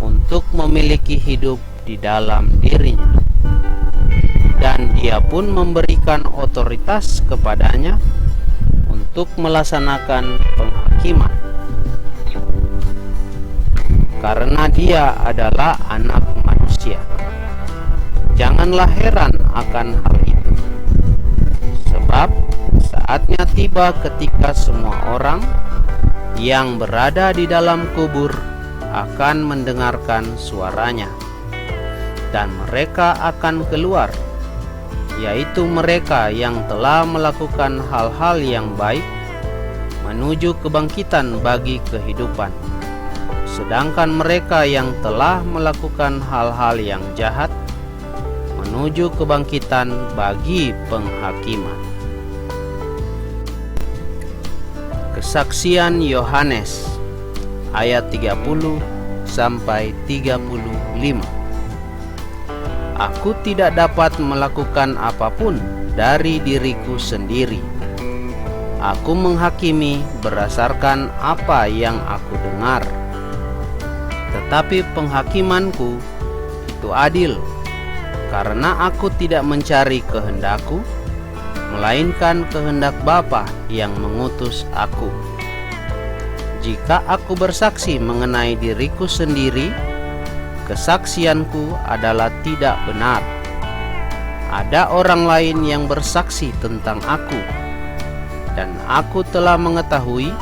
untuk memiliki hidup di dalam dirinya, dan Dia pun memberikan otoritas kepadanya untuk melaksanakan penghakiman, karena Dia adalah anak manusia. Janganlah heran akan hal itu, sebab saatnya tiba ketika semua orang yang berada di dalam kubur akan mendengarkan suaranya, dan mereka akan keluar, yaitu mereka yang telah melakukan hal-hal yang baik menuju kebangkitan bagi kehidupan, sedangkan mereka yang telah melakukan hal-hal yang jahat menuju kebangkitan bagi penghakiman. Kesaksian Yohanes ayat 30 sampai 35. Aku tidak dapat melakukan apapun dari diriku sendiri. Aku menghakimi berdasarkan apa yang aku dengar. Tetapi penghakimanku itu adil, karena aku tidak mencari kehendakku, melainkan kehendak Bapa yang mengutus aku. Jika aku bersaksi mengenai diriku sendiri, kesaksianku adalah tidak benar. Ada orang lain yang bersaksi tentang aku, dan aku telah mengetahui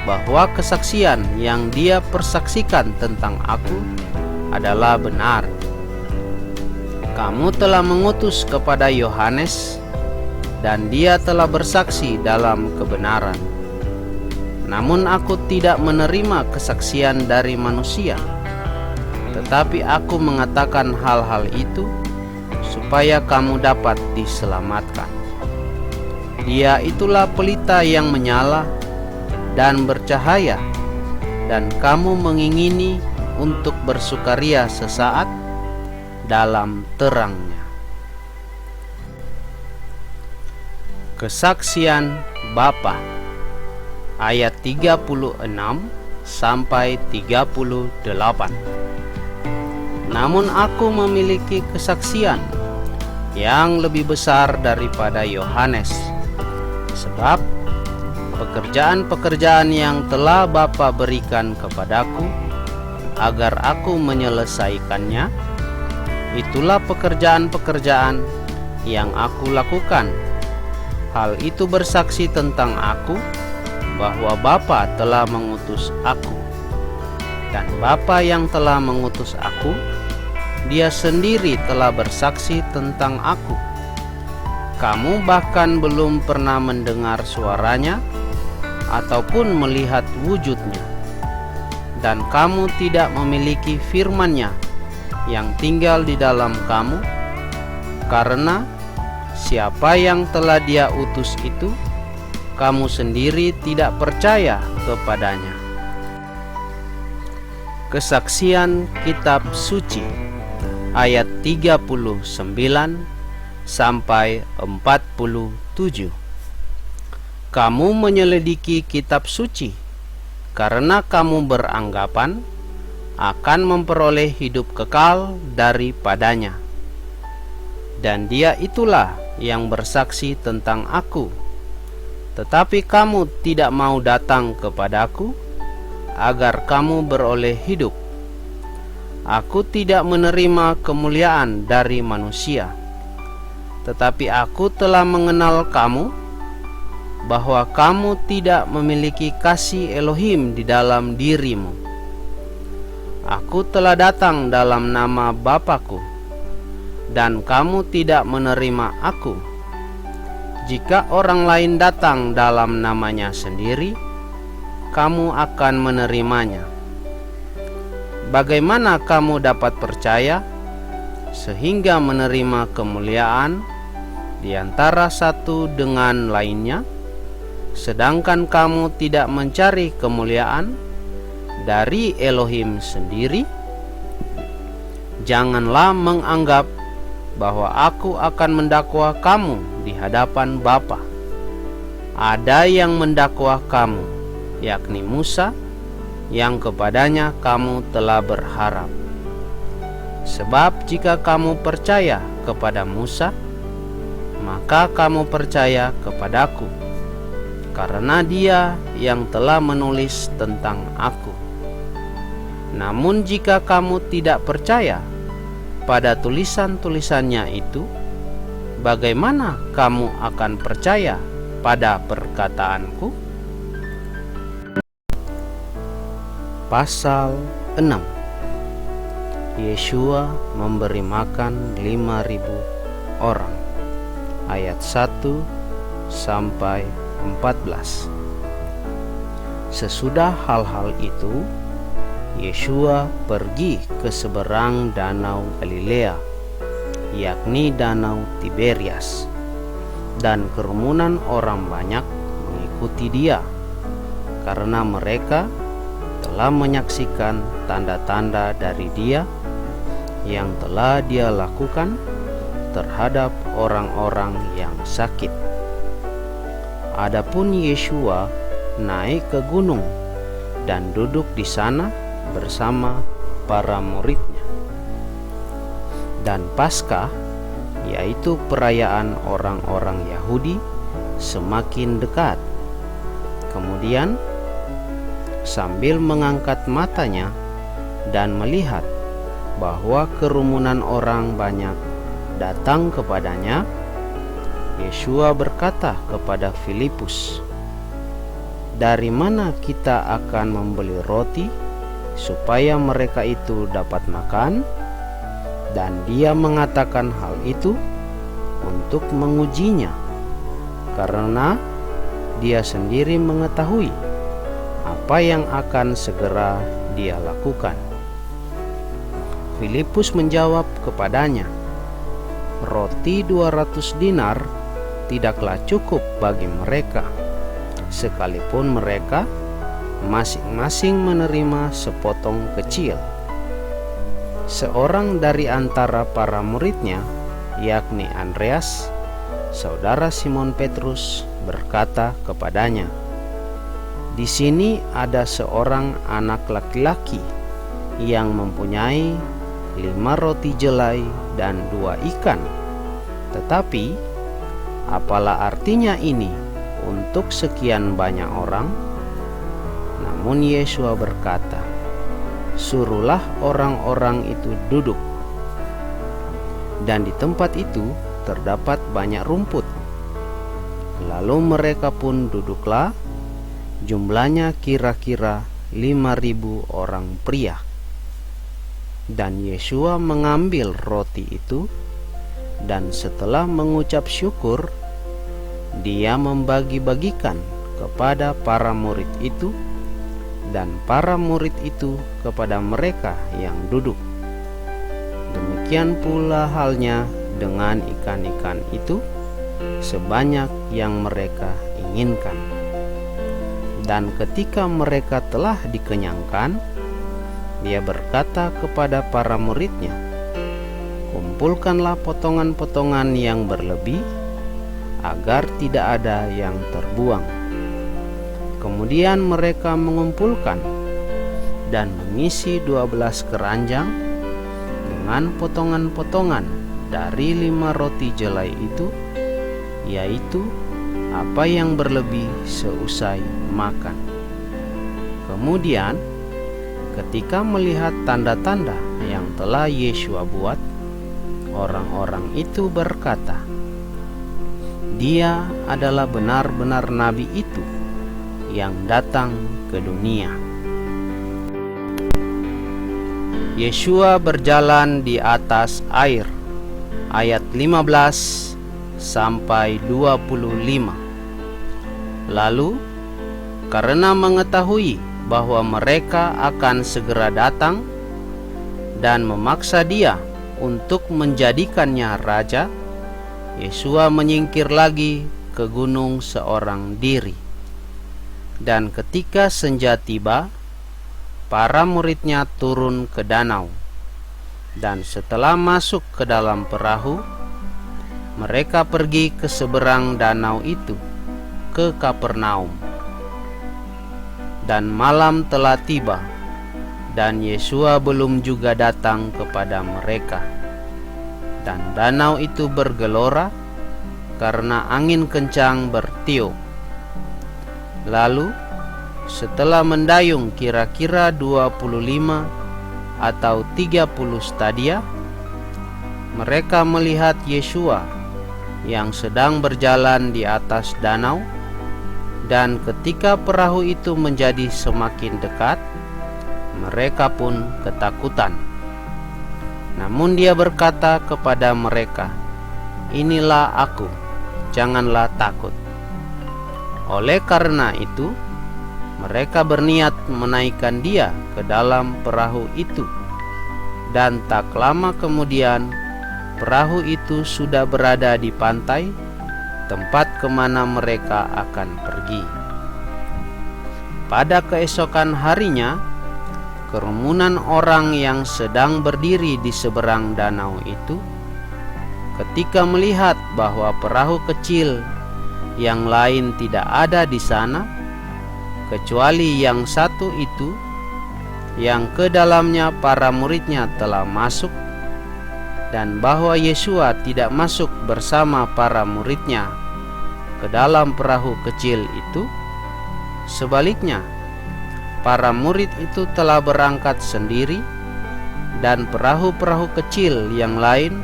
bahwa kesaksian yang dia persaksikan tentang aku adalah benar. Kamu telah mengutus kepada Yohanes, dan dia telah bersaksi dalam kebenaran. Namun aku tidak menerima kesaksian dari manusia, tetapi aku mengatakan hal-hal itu supaya kamu dapat diselamatkan. Dia itulah pelita yang menyala dan bercahaya, dan kamu mengingini untuk bersukaria sesaat dalam terangnya. Kesaksian Bapa, ayat 36 sampai 38. Namun aku memiliki kesaksian yang lebih besar daripada Yohanes, sebab pekerjaan-pekerjaan yang telah Bapa berikan kepadaku agar aku menyelesaikannya, itulah pekerjaan-pekerjaan yang aku lakukan. Hal itu bersaksi tentang aku bahwa Bapa telah mengutus aku. Dan Bapa yang telah mengutus aku, Dia sendiri telah bersaksi tentang aku. Kamu bahkan belum pernah mendengar suaranya ataupun melihat wujudnya, dan kamu tidak memiliki firman-Nya yang tinggal di dalam kamu, karena siapa yang telah Dia utus itu, kamu sendiri tidak percaya kepadanya. Kesaksian Kitab Suci, ayat 39 sampai 47. Kamu menyelidiki Kitab Suci karena kamu beranggapan akan memperoleh hidup kekal daripadanya. Dan Dia itulah yang bersaksi tentang aku. Tetapi kamu tidak mau datang kepadaku agar kamu beroleh hidup. Aku tidak menerima kemuliaan dari manusia, tetapi aku telah mengenal kamu, bahwa kamu tidak memiliki kasih Elohim di dalam dirimu. Aku telah datang dalam nama Bapa-Ku, dan kamu tidak menerima aku. Jika orang lain datang dalam namanya sendiri, kamu akan menerimanya. Bagaimana kamu dapat percaya sehingga menerima kemuliaan di antara satu dengan lainnya, sedangkan kamu tidak mencari kemuliaan dari Elohim sendiri? Janganlah menganggap bahwa aku akan mendakwa kamu di hadapan Bapa. Ada yang mendakwa kamu, yakni Musa, yang kepadanya kamu telah berharap. Sebab jika kamu percaya kepada Musa, maka kamu percaya kepadaku, karena dia yang telah menulis tentang aku. Namun jika kamu tidak percaya pada tulisan-tulisannya itu, bagaimana kamu akan percaya pada perkataanku? Pasal 6. Yeshua memberi makan 5.000 orang. Ayat 1 sampai 14. Sesudah hal-hal itu, Yeshua pergi ke seberang danau Galilea, yakni danau Tiberias, dan kerumunan orang banyak mengikuti Dia, karena mereka telah menyaksikan tanda-tanda dari Dia yang telah Dia lakukan terhadap orang-orang yang sakit. Adapun Yeshua naik ke gunung dan duduk di sana bersama para murid-Nya. Dan Paskah, yaitu perayaan orang-orang Yahudi, semakin dekat. Kemudian sambil mengangkat matanya dan melihat bahwa kerumunan orang banyak datang kepadanya, Yeshua berkata kepada Filipus, "Dari mana kita akan membeli roti supaya mereka itu dapat makan?" Dan dia mengatakan hal itu untuk mengujinya, karena dia sendiri mengetahui apa yang akan segera dia lakukan. Filipus menjawab kepadanya, "Roti 200 dinar tidaklah cukup bagi mereka, sekalipun mereka masing-masing menerima sepotong kecil." Seorang dari antara para muridnya, yakni Andreas, saudara Simon Petrus, berkata kepadanya, "Di sini ada seorang anak laki-laki yang mempunyai 5 roti jelai dan 2 ikan. Tetapi apalah artinya ini untuk sekian banyak orang?" Namun Yesua berkata, "Suruhlah orang-orang itu duduk." Dan di tempat itu terdapat banyak rumput. Lalu mereka pun duduklah, jumlahnya kira-kira 5.000 orang pria. Dan Yesua mengambil roti itu, dan setelah mengucap syukur, dia membagi-bagikan kepada para murid itu, dan para murid itu kepada mereka yang duduk. Demikian pula halnya dengan ikan-ikan itu, sebanyak yang mereka inginkan. Dan ketika mereka telah dikenyangkan, dia berkata kepada para muridnya, "Kumpulkanlah potongan-potongan yang berlebih, agar tidak ada yang terbuang." Kemudian mereka mengumpulkan dan mengisi 12 keranjang dengan potongan-potongan dari 5 roti jelai itu, yaitu apa yang berlebih seusai makan. Kemudian ketika melihat tanda-tanda yang telah Yesua buat, orang-orang itu berkata, "Dia adalah benar-benar nabi itu yang datang ke dunia." Yesua berjalan di atas air. Ayat 15 sampai 25. Lalu karena mengetahui bahwa mereka akan segera datang dan memaksa dia untuk menjadikannya raja, Yesua menyingkir lagi ke gunung seorang diri. Dan ketika senja tiba, para muridnya turun ke danau. Dan setelah masuk ke dalam perahu, mereka pergi ke seberang danau itu, ke Kapernaum. Dan malam telah tiba, dan Yesua belum juga datang kepada mereka. Dan danau itu bergelora karena angin kencang bertiup. Lalu setelah mendayung kira-kira 25 atau 30 stadia, mereka melihat Yesua yang sedang berjalan di atas danau. Dan ketika perahu itu menjadi semakin dekat, mereka pun ketakutan. Namun dia berkata kepada mereka, "Inilah aku, janganlah takut." Oleh karena itu, mereka berniat menaikkan dia ke dalam perahu itu. Dan tak lama kemudian, perahu itu sudah berada di pantai, tempat kemana mereka akan pergi. Pada keesokan harinya, kerumunan orang yang sedang berdiri di seberang danau itu, ketika melihat bahwa perahu kecil yang lain tidak ada di sana, kecuali yang satu itu, yang ke dalamnya para muridnya telah masuk, dan bahwa Yesua tidak masuk bersama para muridnya ke dalam perahu kecil itu, sebaliknya para murid itu telah berangkat sendiri, dan perahu-perahu kecil yang lain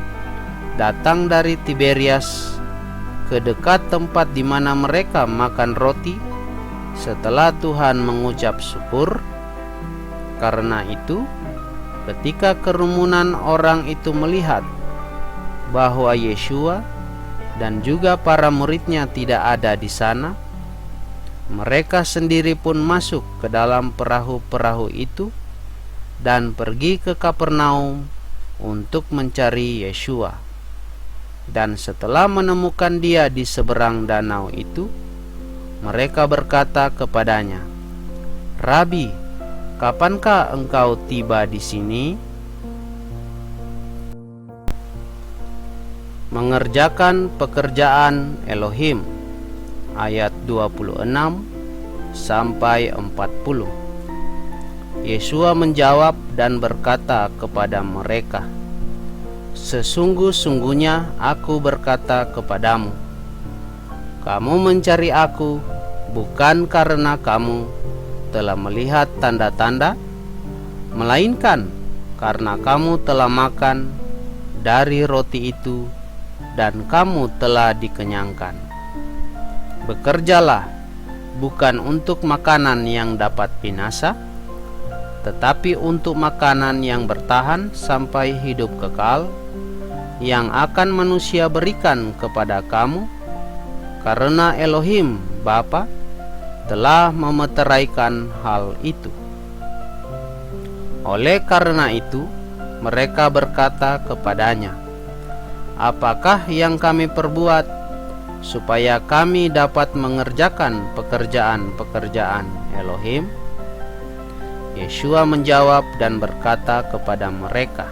datang dari Tiberias ke dekat tempat di mana mereka makan roti setelah Tuhan mengucap syukur. Karena itu ketika kerumunan orang itu melihat bahwa Yeshua dan juga para muridnya tidak ada di sana, mereka sendiri pun masuk ke dalam perahu-perahu itu dan pergi ke Kapernaum untuk mencari Yeshua. Dan setelah menemukan dia di seberang danau itu, mereka berkata kepadanya, "Rabi, kapankah engkau tiba di sini?" Mengerjakan pekerjaan Elohim, ayat 26 sampai 40. Yeshua menjawab dan berkata kepada mereka, "Sesungguh-sungguhnya aku berkata kepadamu, kamu mencari aku bukan karena kamu telah melihat tanda-tanda, melainkan karena kamu telah makan dari roti itu dan kamu telah dikenyangkan. Bekerjalah bukan untuk makanan yang dapat binasa, tetapi untuk makanan yang bertahan sampai hidup kekal, yang akan manusia berikan kepada kamu, karena Elohim Bapa telah memeteraikan hal itu." Oleh karena itu, mereka berkata kepadanya, "Apakah yang kami perbuat supaya kami dapat mengerjakan pekerjaan-pekerjaan Elohim?" Yeshua menjawab dan berkata kepada mereka,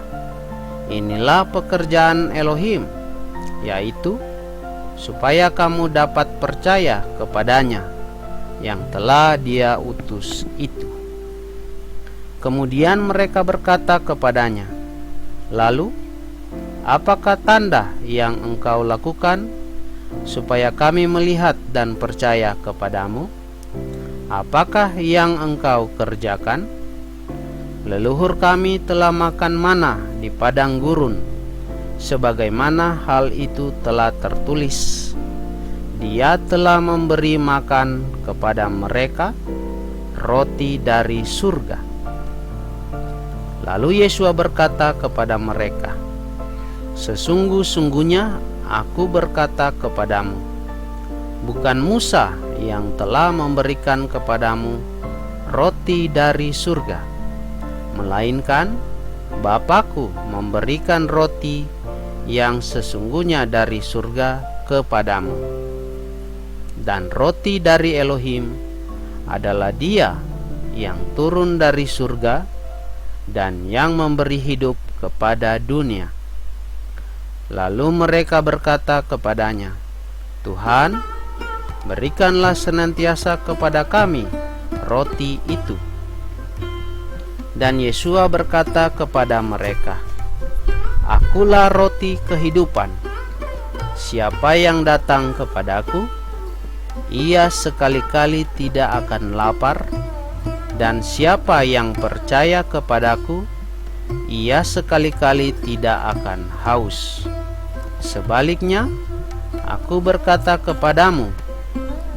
"Inilah pekerjaan Elohim, yaitu supaya kamu dapat percaya kepadanya yang telah Dia utus itu." Kemudian mereka berkata kepadanya, "Lalu, apakah tanda yang engkau lakukan supaya kami melihat dan percaya kepadamu? Apakah yang engkau kerjakan? Leluhur kami telah makan mana di padang gurun, sebagaimana hal itu telah tertulis. Dia telah memberi makan kepada mereka roti dari surga." Lalu Yeshua berkata kepada mereka, "Sesungguh-sungguhnya aku berkata kepadamu, bukan Musa yang telah memberikan kepadamu roti dari surga, melainkan Bapa-Ku memberikan roti yang sesungguhnya dari surga kepadamu. Dan roti dari Elohim adalah Dia yang turun dari surga dan yang memberi hidup kepada dunia." Lalu mereka berkata kepadanya, "Tuhan, berikanlah senantiasa kepada kami roti itu." Dan Yeshua berkata kepada mereka, "Akulah roti kehidupan. Siapa yang datang kepadaku, ia sekali-kali tidak akan lapar, dan siapa yang percaya kepadaku, ia sekali-kali tidak akan haus. Sebaliknya, aku berkata kepadamu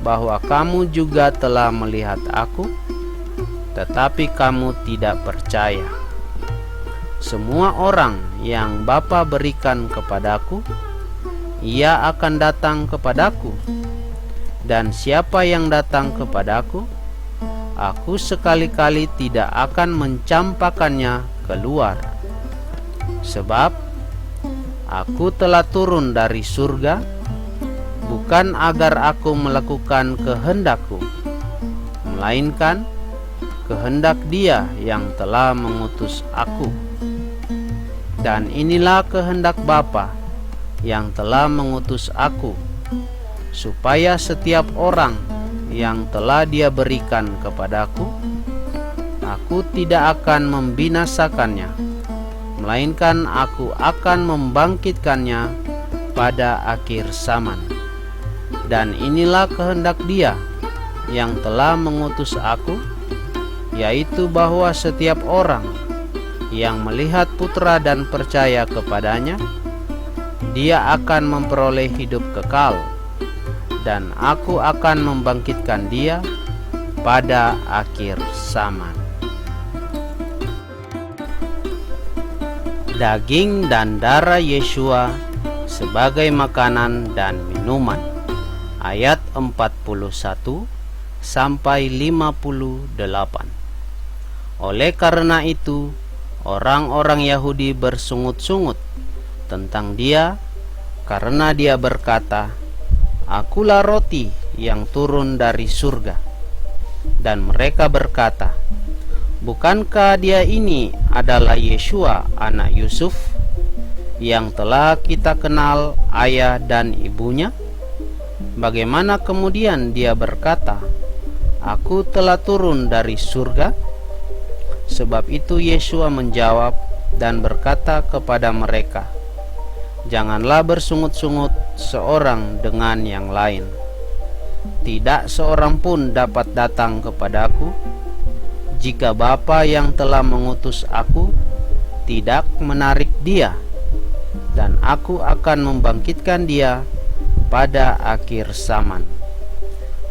bahwa kamu juga telah melihat aku, tetapi kamu tidak percaya. Semua orang yang Bapa berikan kepadaku, ia akan datang kepadaku, dan siapa yang datang kepadaku, aku sekali-kali tidak akan mencampakkannya keluar. Sebab aku telah turun dari surga, bukan agar aku melakukan kehendakku, melainkan kehendak Dia yang telah mengutus aku. Dan inilah kehendak Bapa yang telah mengutus aku, supaya setiap orang yang telah Dia berikan kepadaku, aku tidak akan membinasakannya, melainkan aku akan membangkitkannya pada akhir zaman. Dan inilah kehendak Dia yang telah mengutus aku, yaitu bahwa setiap orang yang melihat Putra dan percaya kepadanya, dia akan memperoleh hidup kekal, dan aku akan membangkitkan dia pada akhir zaman." daging dan darah Yeshua sebagai makanan dan minuman. Ayat 41 sampai 58. Oleh karena itu, orang-orang Yahudi bersungut-sungut tentang dia karena dia berkata, "Akulah roti yang turun dari surga." Dan mereka berkata, "Bukankah dia ini adalah Yeshua anak Yusuf, yang telah kita kenal ayah dan ibunya? Bagaimana kemudian dia berkata, 'Aku telah turun dari surga'?" Sebab itu Yeshua menjawab dan berkata kepada mereka, "Janganlah bersungut-sungut seorang dengan yang lain. Tidak seorang pun dapat datang kepadaku jika Bapa yang telah mengutus aku tidak menarik dia, dan aku akan membangkitkan dia pada akhir zaman.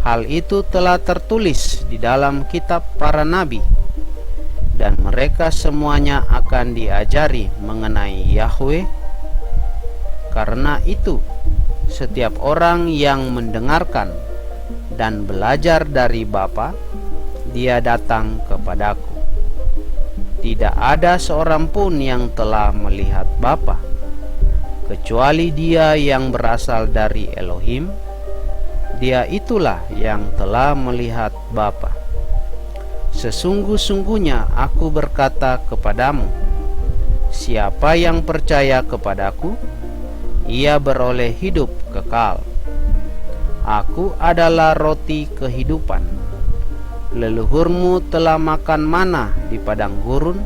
Hal itu telah tertulis di dalam kitab para nabi, dan mereka semuanya akan diajari mengenai Yahweh. Karena itu, setiap orang yang mendengarkan dan belajar dari Bapa, dia datang kepadaku. Tidak ada seorang pun yang telah melihat Bapa, kecuali dia yang berasal dari Elohim. Dia itulah yang telah melihat Bapa. Sesungguh-sungguhnya aku berkata kepadamu, siapa yang percaya kepadaku, ia beroleh hidup kekal. Aku adalah roti kehidupan. Leluhurmu telah makan mana di padang gurun,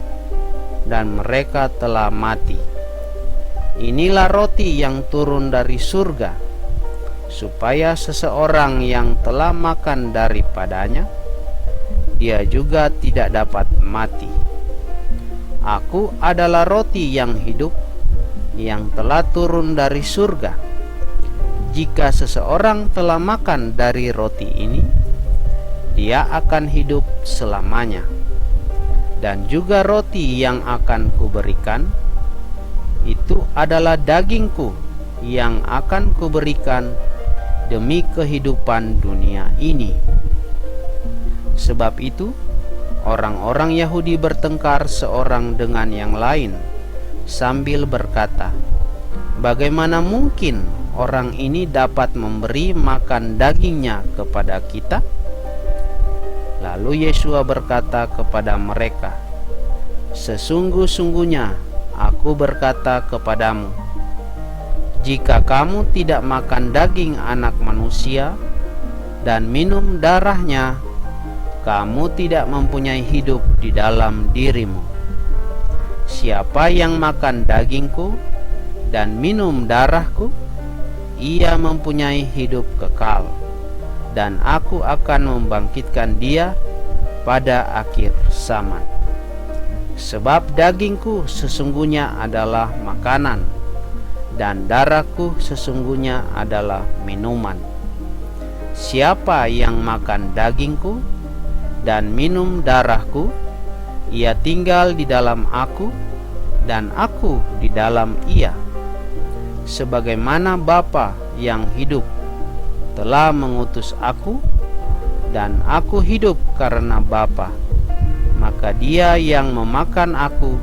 dan mereka telah mati. Inilah roti yang turun dari surga, supaya seseorang yang telah makan daripadanya, dia juga tidak dapat mati. Aku adalah roti yang hidup, yang telah turun dari surga. Jika seseorang telah makan dari roti ini, dia akan hidup selamanya. Dan juga roti yang akan kuberikan, itu adalah dagingku yang akan kuberikan demi kehidupan dunia ini. Sebab itu, orang-orang Yahudi bertengkar seorang dengan yang lain, sambil berkata, "Bagaimana mungkin orang ini dapat memberi makan dagingnya kepada kita?" Lalu Yeshua berkata kepada mereka, "Sesungguh-sungguhnya aku berkata kepadamu, jika kamu tidak makan daging Anak Manusia dan minum darahnya, kamu tidak mempunyai hidup di dalam dirimu. Siapa yang makan dagingku dan minum darahku, ia mempunyai hidup kekal, dan aku akan membangkitkan dia pada akhir zaman. Sebab dagingku sesungguhnya adalah makanan, dan darahku sesungguhnya adalah minuman. Siapa yang makan dagingku dan minum darahku, ia tinggal di dalam aku, dan aku di dalam ia. Sebagaimana Bapa yang hidup telah mengutus aku, dan aku hidup karena Bapa, maka dia yang memakan aku,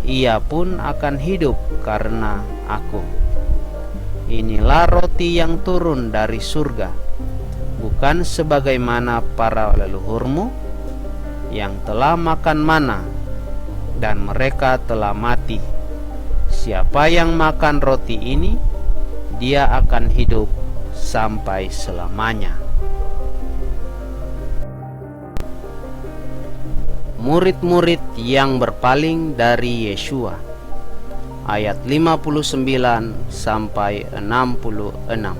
ia pun akan hidup karena aku. Inilah roti yang turun dari surga, bukan sebagaimana para leluhurmu yang telah makan mana, dan mereka telah mati. Siapa yang makan roti ini, dia akan hidup sampai selamanya." Murid-murid yang berpaling dari Yeshua. Ayat 59 sampai 66.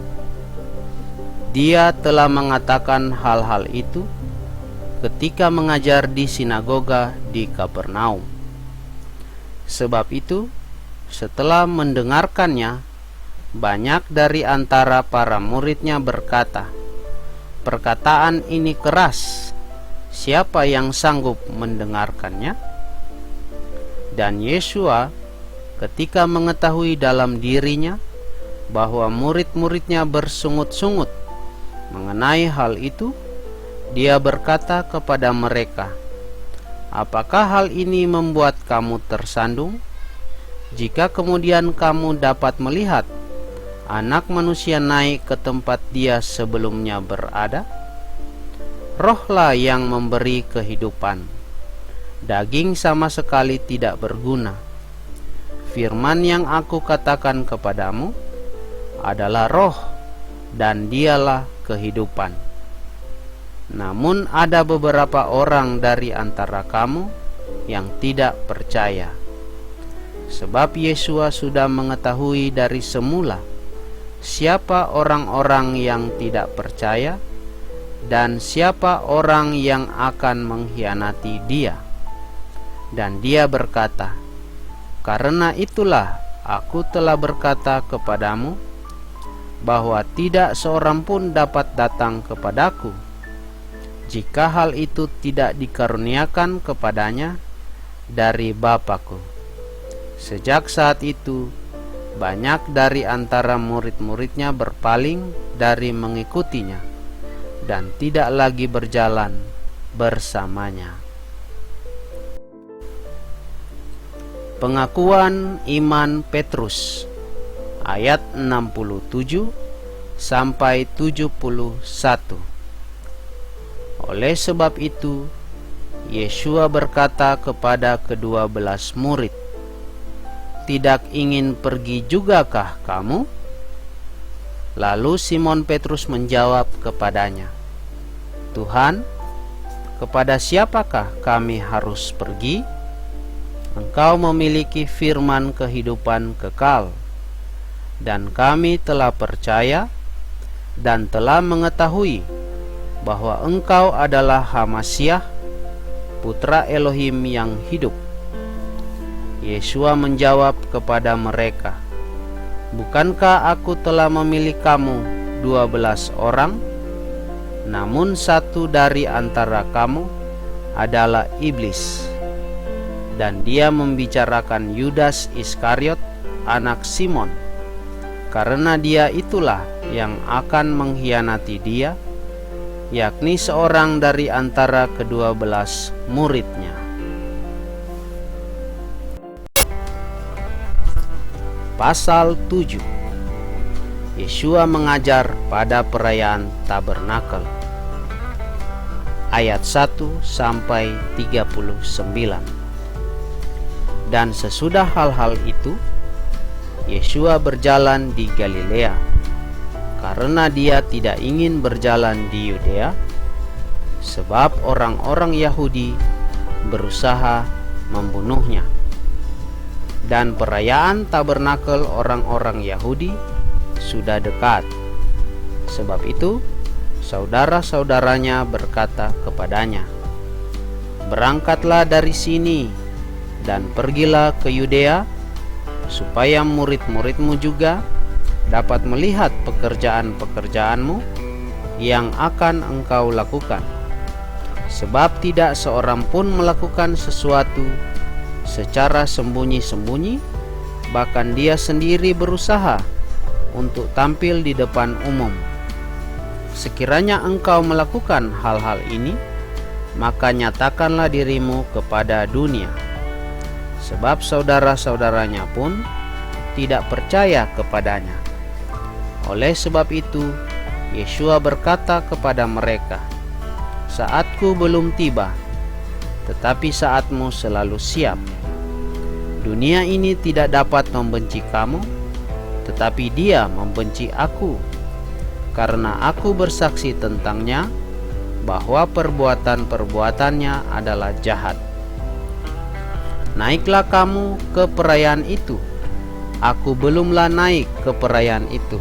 Dia telah mengatakan hal-hal itu ketika mengajar di sinagoga di Kapernaum. Sebab itu, setelah mendengarkannya, banyak dari antara para muridnya berkata, "Perkataan ini keras, siapa yang sanggup mendengarkannya?" Dan Yeshua ketika mengetahui dalam dirinya bahwa murid-muridnya bersungut-sungut mengenai hal itu, dia berkata kepada mereka, "Apakah hal ini membuat kamu tersandung? Jika kemudian kamu dapat melihat Anak Manusia naik ke tempat dia sebelumnya berada, rohlah yang memberi kehidupan. Daging sama sekali tidak berguna. Firman yang aku katakan kepadamu adalah roh, dan dialah kehidupan. Namun ada beberapa orang dari antara kamu yang tidak percaya." Sebab Yesua sudah mengetahui dari semula siapa orang-orang yang tidak percaya dan siapa orang yang akan mengkhianati dia. Dan dia berkata, "Karena itulah aku telah berkata kepadamu bahwa tidak seorang pun dapat datang kepadaku jika hal itu tidak dikaruniakan kepadanya dari Bapa-Ku." Sejak saat itu, banyak dari antara murid-muridnya berpaling dari mengikutinya dan tidak lagi berjalan bersamanya. Pengakuan iman Petrus ayat 67 sampai 71. Oleh sebab itu, Yesua berkata kepada ke-12 murid, "Tidak ingin pergi jugakah kamu?" Lalu Simon Petrus menjawab kepadanya, "Tuhan, kepada siapakah kami harus pergi? Engkau memiliki firman kehidupan kekal, dan kami telah percaya dan telah mengetahui bahwa Engkau adalah Hamasyah, Putra Elohim yang hidup." Yesua menjawab kepada mereka, "Bukankah aku telah memilih kamu 12 orang? Namun satu dari antara kamu adalah iblis." Dan dia membicarakan Yudas Iskariot, anak Simon, karena dia itulah yang akan mengkhianati dia, yakni seorang dari antara ke-12 muridnya. Pasal 7. Yesua mengajar pada perayaan Tabernakel. Ayat 1 sampai 39. Dan sesudah hal-hal itu, Yesua berjalan di Galilea, karena dia tidak ingin berjalan di Yudea, sebab orang-orang Yahudi berusaha membunuhnya. Dan perayaan Tabernakel orang-orang Yahudi sudah dekat. Sebab itu, saudara-saudaranya berkata kepadanya, "Berangkatlah dari sini dan pergilah ke Yudea, supaya murid-muridmu juga dapat melihat pekerjaan-pekerjaanmu yang akan engkau lakukan. Sebab tidak seorang pun melakukan sesuatu secara sembunyi-sembunyi, bahkan dia sendiri berusaha untuk tampil di depan umum. Sekiranya engkau melakukan hal-hal ini, maka nyatakanlah dirimu kepada dunia." Sebab saudara-saudaranya pun tidak percaya kepadanya. Oleh sebab itu, Yesua berkata kepada mereka, "Saatku belum tiba, tetapi saatmu selalu siap. Dunia ini tidak dapat membenci kamu, tetapi dia membenci aku, karena aku bersaksi tentangnya bahwa perbuatan-perbuatannya adalah jahat. Naiklah kamu ke perayaan itu. Aku belumlah naik ke perayaan itu,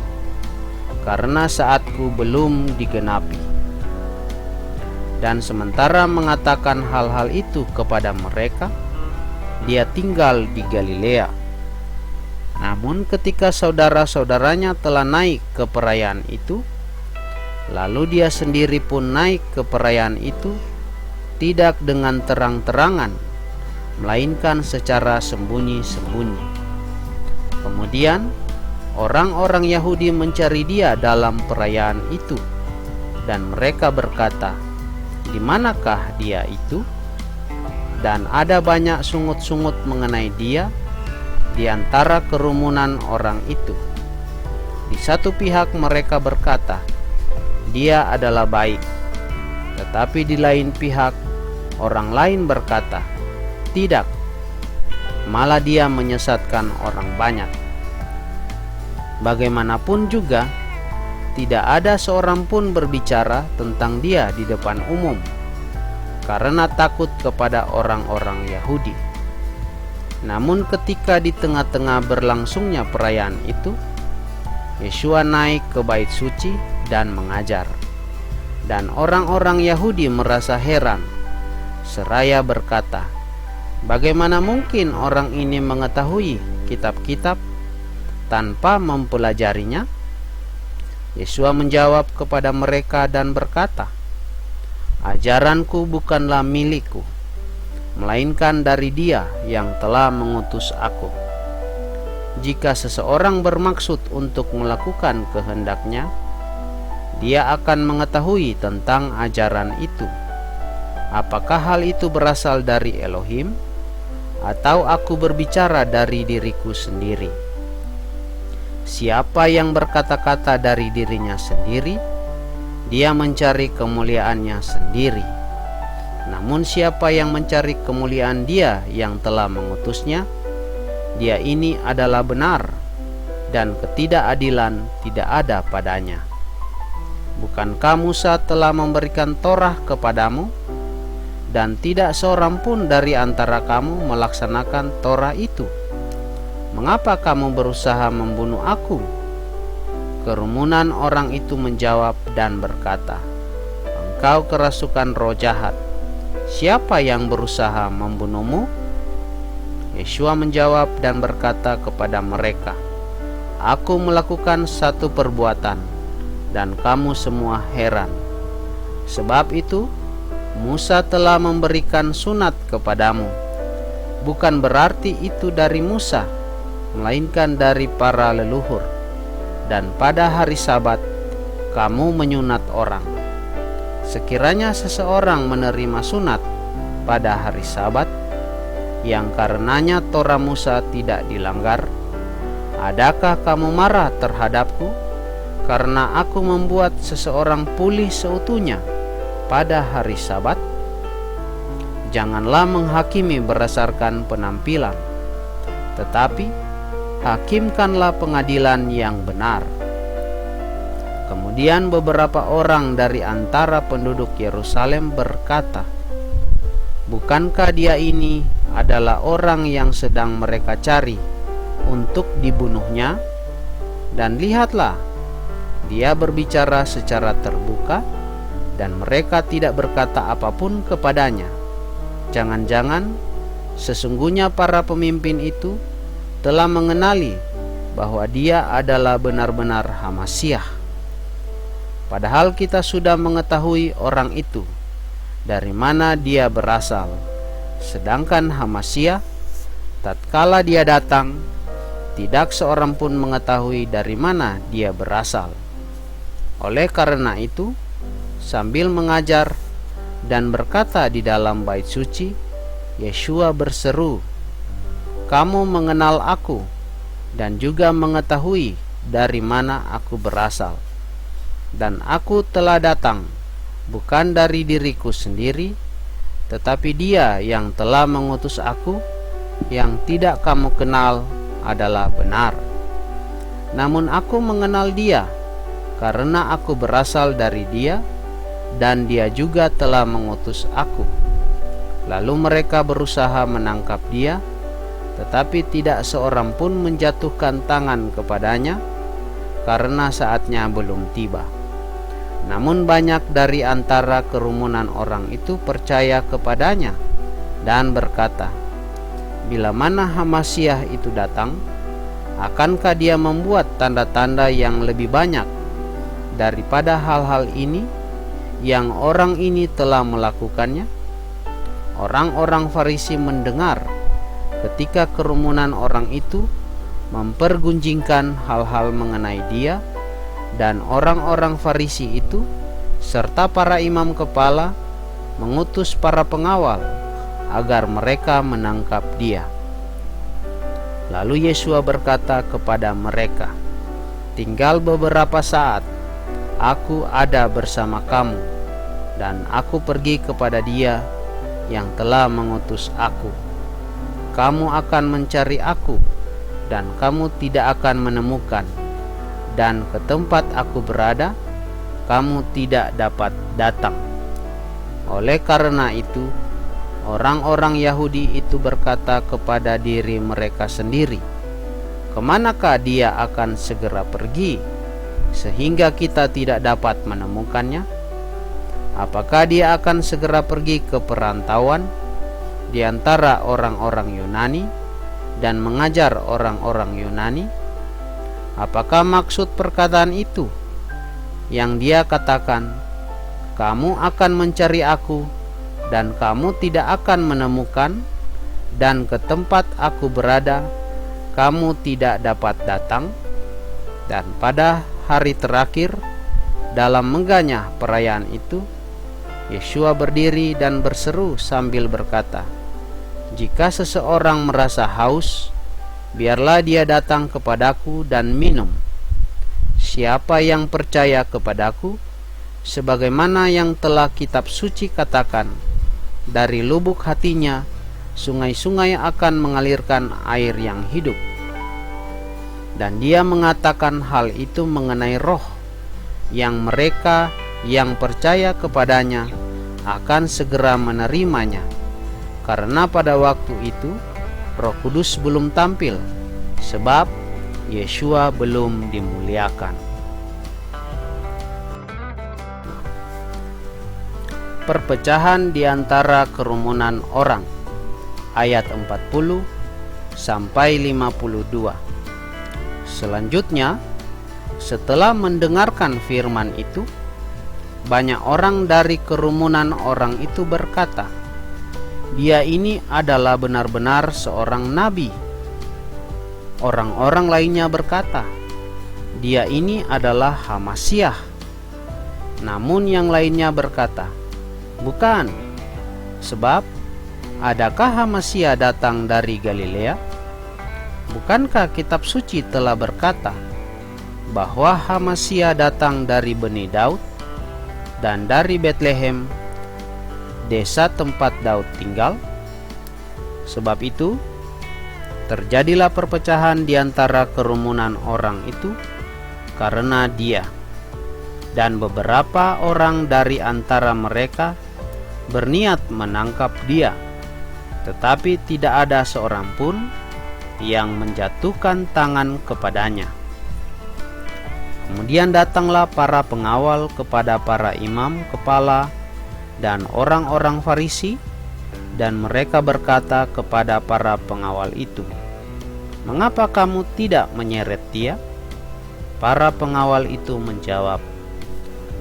karena saatku belum digenapi." Dan sementara mengatakan hal-hal itu kepada mereka, dia tinggal di Galilea. Namun ketika saudara-saudaranya telah naik ke perayaan itu, lalu dia sendiri pun naik ke perayaan itu, tidak dengan terang-terangan, melainkan secara sembunyi-sembunyi. Kemudian orang-orang Yahudi mencari dia dalam perayaan itu, dan mereka berkata, "Di manakah dia itu?" Dan ada banyak sungut-sungut mengenai dia di antara kerumunan orang itu. Di satu pihak mereka berkata, "Dia adalah baik." Tetapi di lain pihak orang lain berkata, "Tidak, malah dia menyesatkan orang banyak." Bagaimanapun juga, tidak ada seorang pun berbicara tentang dia di depan umum, karena takut kepada orang-orang Yahudi. Namun ketika di tengah-tengah berlangsungnya perayaan itu, Yeshua naik ke bait suci dan mengajar. Dan orang-orang Yahudi merasa heran, seraya berkata, "Bagaimana mungkin orang ini mengetahui kitab-kitab tanpa mempelajarinya?" Yeshua menjawab kepada mereka dan berkata, "Ajaranku bukanlah milikku, melainkan dari Dia yang telah mengutus aku. Jika seseorang bermaksud untuk melakukan kehendaknya, dia akan mengetahui tentang ajaran itu. Apakah hal itu berasal dari Elohim, atau aku berbicara dari diriku sendiri? Siapa yang berkata-kata dari dirinya sendiri, dia mencari kemuliaannya sendiri. Namun siapa yang mencari kemuliaan Dia yang telah mengutusnya, dia ini adalah benar, dan ketidakadilan tidak ada padanya. Bukankah Musa telah memberikan Torah kepadamu, dan tidak seorang pun dari antara kamu melaksanakan Torah itu? Mengapa kamu berusaha membunuh aku?" Kerumunan orang itu menjawab dan berkata, "Engkau kerasukan roh jahat. Siapa yang berusaha membunuhmu?" Yeshua menjawab dan berkata kepada mereka, "Aku melakukan satu perbuatan, dan kamu semua heran. Sebab itu, Musa telah memberikan sunat kepadamu. Bukan berarti itu dari Musa, melainkan dari para leluhur. Dan pada hari Sabat, kamu menyunat orang. Sekiranya seseorang menerima sunat pada hari Sabat, yang karenanya Torah Musa tidak dilanggar, adakah kamu marah terhadapku karena aku membuat seseorang pulih seutuhnya pada hari Sabat? Janganlah menghakimi berdasarkan penampilan, tetapi hakimkanlah pengadilan yang benar." Kemudian beberapa orang dari antara penduduk Yerusalem berkata, "Bukankah dia ini adalah orang yang sedang mereka cari untuk dibunuhnya? Dan lihatlah, dia berbicara secara terbuka, dan mereka tidak berkata apapun kepadanya. Jangan-jangan sesungguhnya para pemimpin itu telah mengenali bahwa dia adalah benar-benar Hamasyah. Padahal kita sudah mengetahui orang itu, dari mana dia berasal. Sedangkan Hamasyah, tatkala dia datang, tidak seorang pun mengetahui dari mana dia berasal. Oleh karena itu, sambil mengajar dan berkata di dalam bait suci, Yeshua berseru, "Kamu mengenal aku dan juga mengetahui dari mana aku berasal. Dan aku telah datang bukan dari diriku sendiri, tetapi Dia yang telah mengutus aku, yang tidak kamu kenal adalah benar. Namun aku mengenal Dia, karena aku berasal dari Dia, dan Dia juga telah mengutus aku." Lalu mereka berusaha menangkap Dia, tetapi tidak seorang pun menjatuhkan tangan kepadanya, karena saatnya belum tiba. Namun banyak dari antara kerumunan orang itu percaya kepadanya dan berkata, "Bila mana Hamasyah itu datang, akankah dia membuat tanda-tanda yang lebih banyak daripada hal-hal ini yang orang ini telah melakukannya?" Orang-orang Farisi mendengar ketika kerumunan orang itu mempergunjingkan hal-hal mengenai dia, dan orang-orang Farisi itu serta para imam kepala mengutus para pengawal agar mereka menangkap dia. Lalu Yesua berkata kepada mereka, "Tinggal beberapa saat, aku ada bersama kamu, dan aku pergi kepada Dia yang telah mengutus aku. Kamu akan mencari aku, dan kamu tidak akan menemukan, dan ke tempat aku berada, kamu tidak dapat datang." Oleh karena itu, orang-orang Yahudi itu berkata kepada diri mereka sendiri, "Kemanakah dia akan segera pergi, sehingga kita tidak dapat menemukannya? Apakah dia akan segera pergi ke perantauan di antara orang-orang Yunani dan mengajar orang-orang Yunani? Apakah maksud perkataan itu yang dia katakan, 'Kamu akan mencari aku, dan kamu tidak akan menemukan, dan ke tempat aku berada, kamu tidak dapat datang'?" Dan pada hari terakhir dalam mengganyah perayaan itu, Yesua berdiri dan berseru sambil berkata, "Jika seseorang merasa haus, biarlah dia datang kepadaku dan minum. Siapa yang percaya kepadaku, sebagaimana yang telah kitab suci katakan, dari lubuk hatinya sungai-sungai akan mengalirkan air yang hidup." Dan dia mengatakan hal itu mengenai Roh yang mereka yang percaya kepadanya akan segera menerimanya, karena pada waktu itu Roh Kudus belum tampil, sebab Yesua belum dimuliakan. Perpecahan di antara kerumunan orang, ayat 40 sampai 52. Selanjutnya, setelah mendengarkan firman itu, banyak orang dari kerumunan orang itu berkata, "Dia ini adalah benar-benar seorang nabi." Orang-orang lainnya berkata, "Dia ini adalah Hamasyah." Namun yang lainnya berkata, "Bukan, sebab adakah Hamasyah datang dari Galilea? Bukankah kitab suci telah berkata bahwa Hamasyah datang dari Bani Daud dan dari Betlehem, desa tempat Daud tinggal?" Sebab itu terjadilah perpecahan di antara kerumunan orang itu karena dia, dan beberapa orang dari antara mereka berniat menangkap dia, tetapi tidak ada seorang pun yang menjatuhkan tangan kepadanya. Kemudian datanglah para pengawal kepada para imam kepala dan orang-orang Farisi, dan mereka berkata kepada para pengawal itu, "Mengapa kamu tidak menyeret dia?" Para pengawal itu menjawab,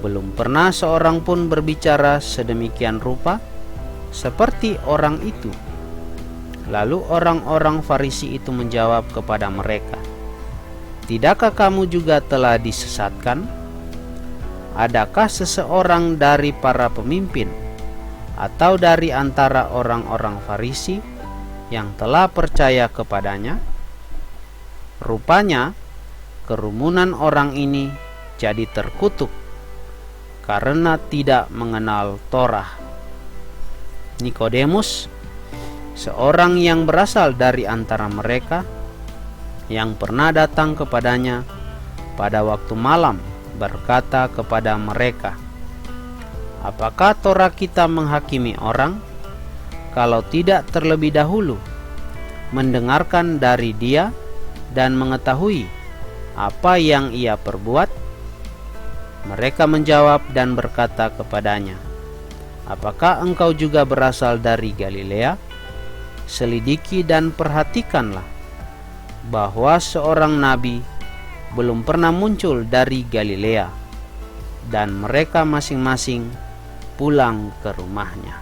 "Belum pernah seorang pun berbicara sedemikian rupa seperti orang itu." Lalu orang-orang Farisi itu menjawab kepada mereka, "Tidakkah kamu juga telah disesatkan? Adakah seseorang dari para pemimpin atau dari antara orang-orang Farisi yang telah percaya kepadanya?" Rupanya kerumunan orang ini jadi terkutuk karena tidak mengenal Torah. Nikodemus, seorang yang berasal dari antara mereka, yang pernah datang kepadanya pada waktu malam, berkata kepada mereka, "Apakah Torah kita menghakimi orang kalau tidak terlebih dahulu mendengarkan dari dia dan mengetahui apa yang ia perbuat?" Mereka menjawab dan berkata kepadanya, "Apakah engkau juga berasal dari Galilea? Selidiki dan perhatikanlah bahwa seorang nabi belum pernah muncul dari Galilea." Dan mereka masing-masing pulang ke rumahnya.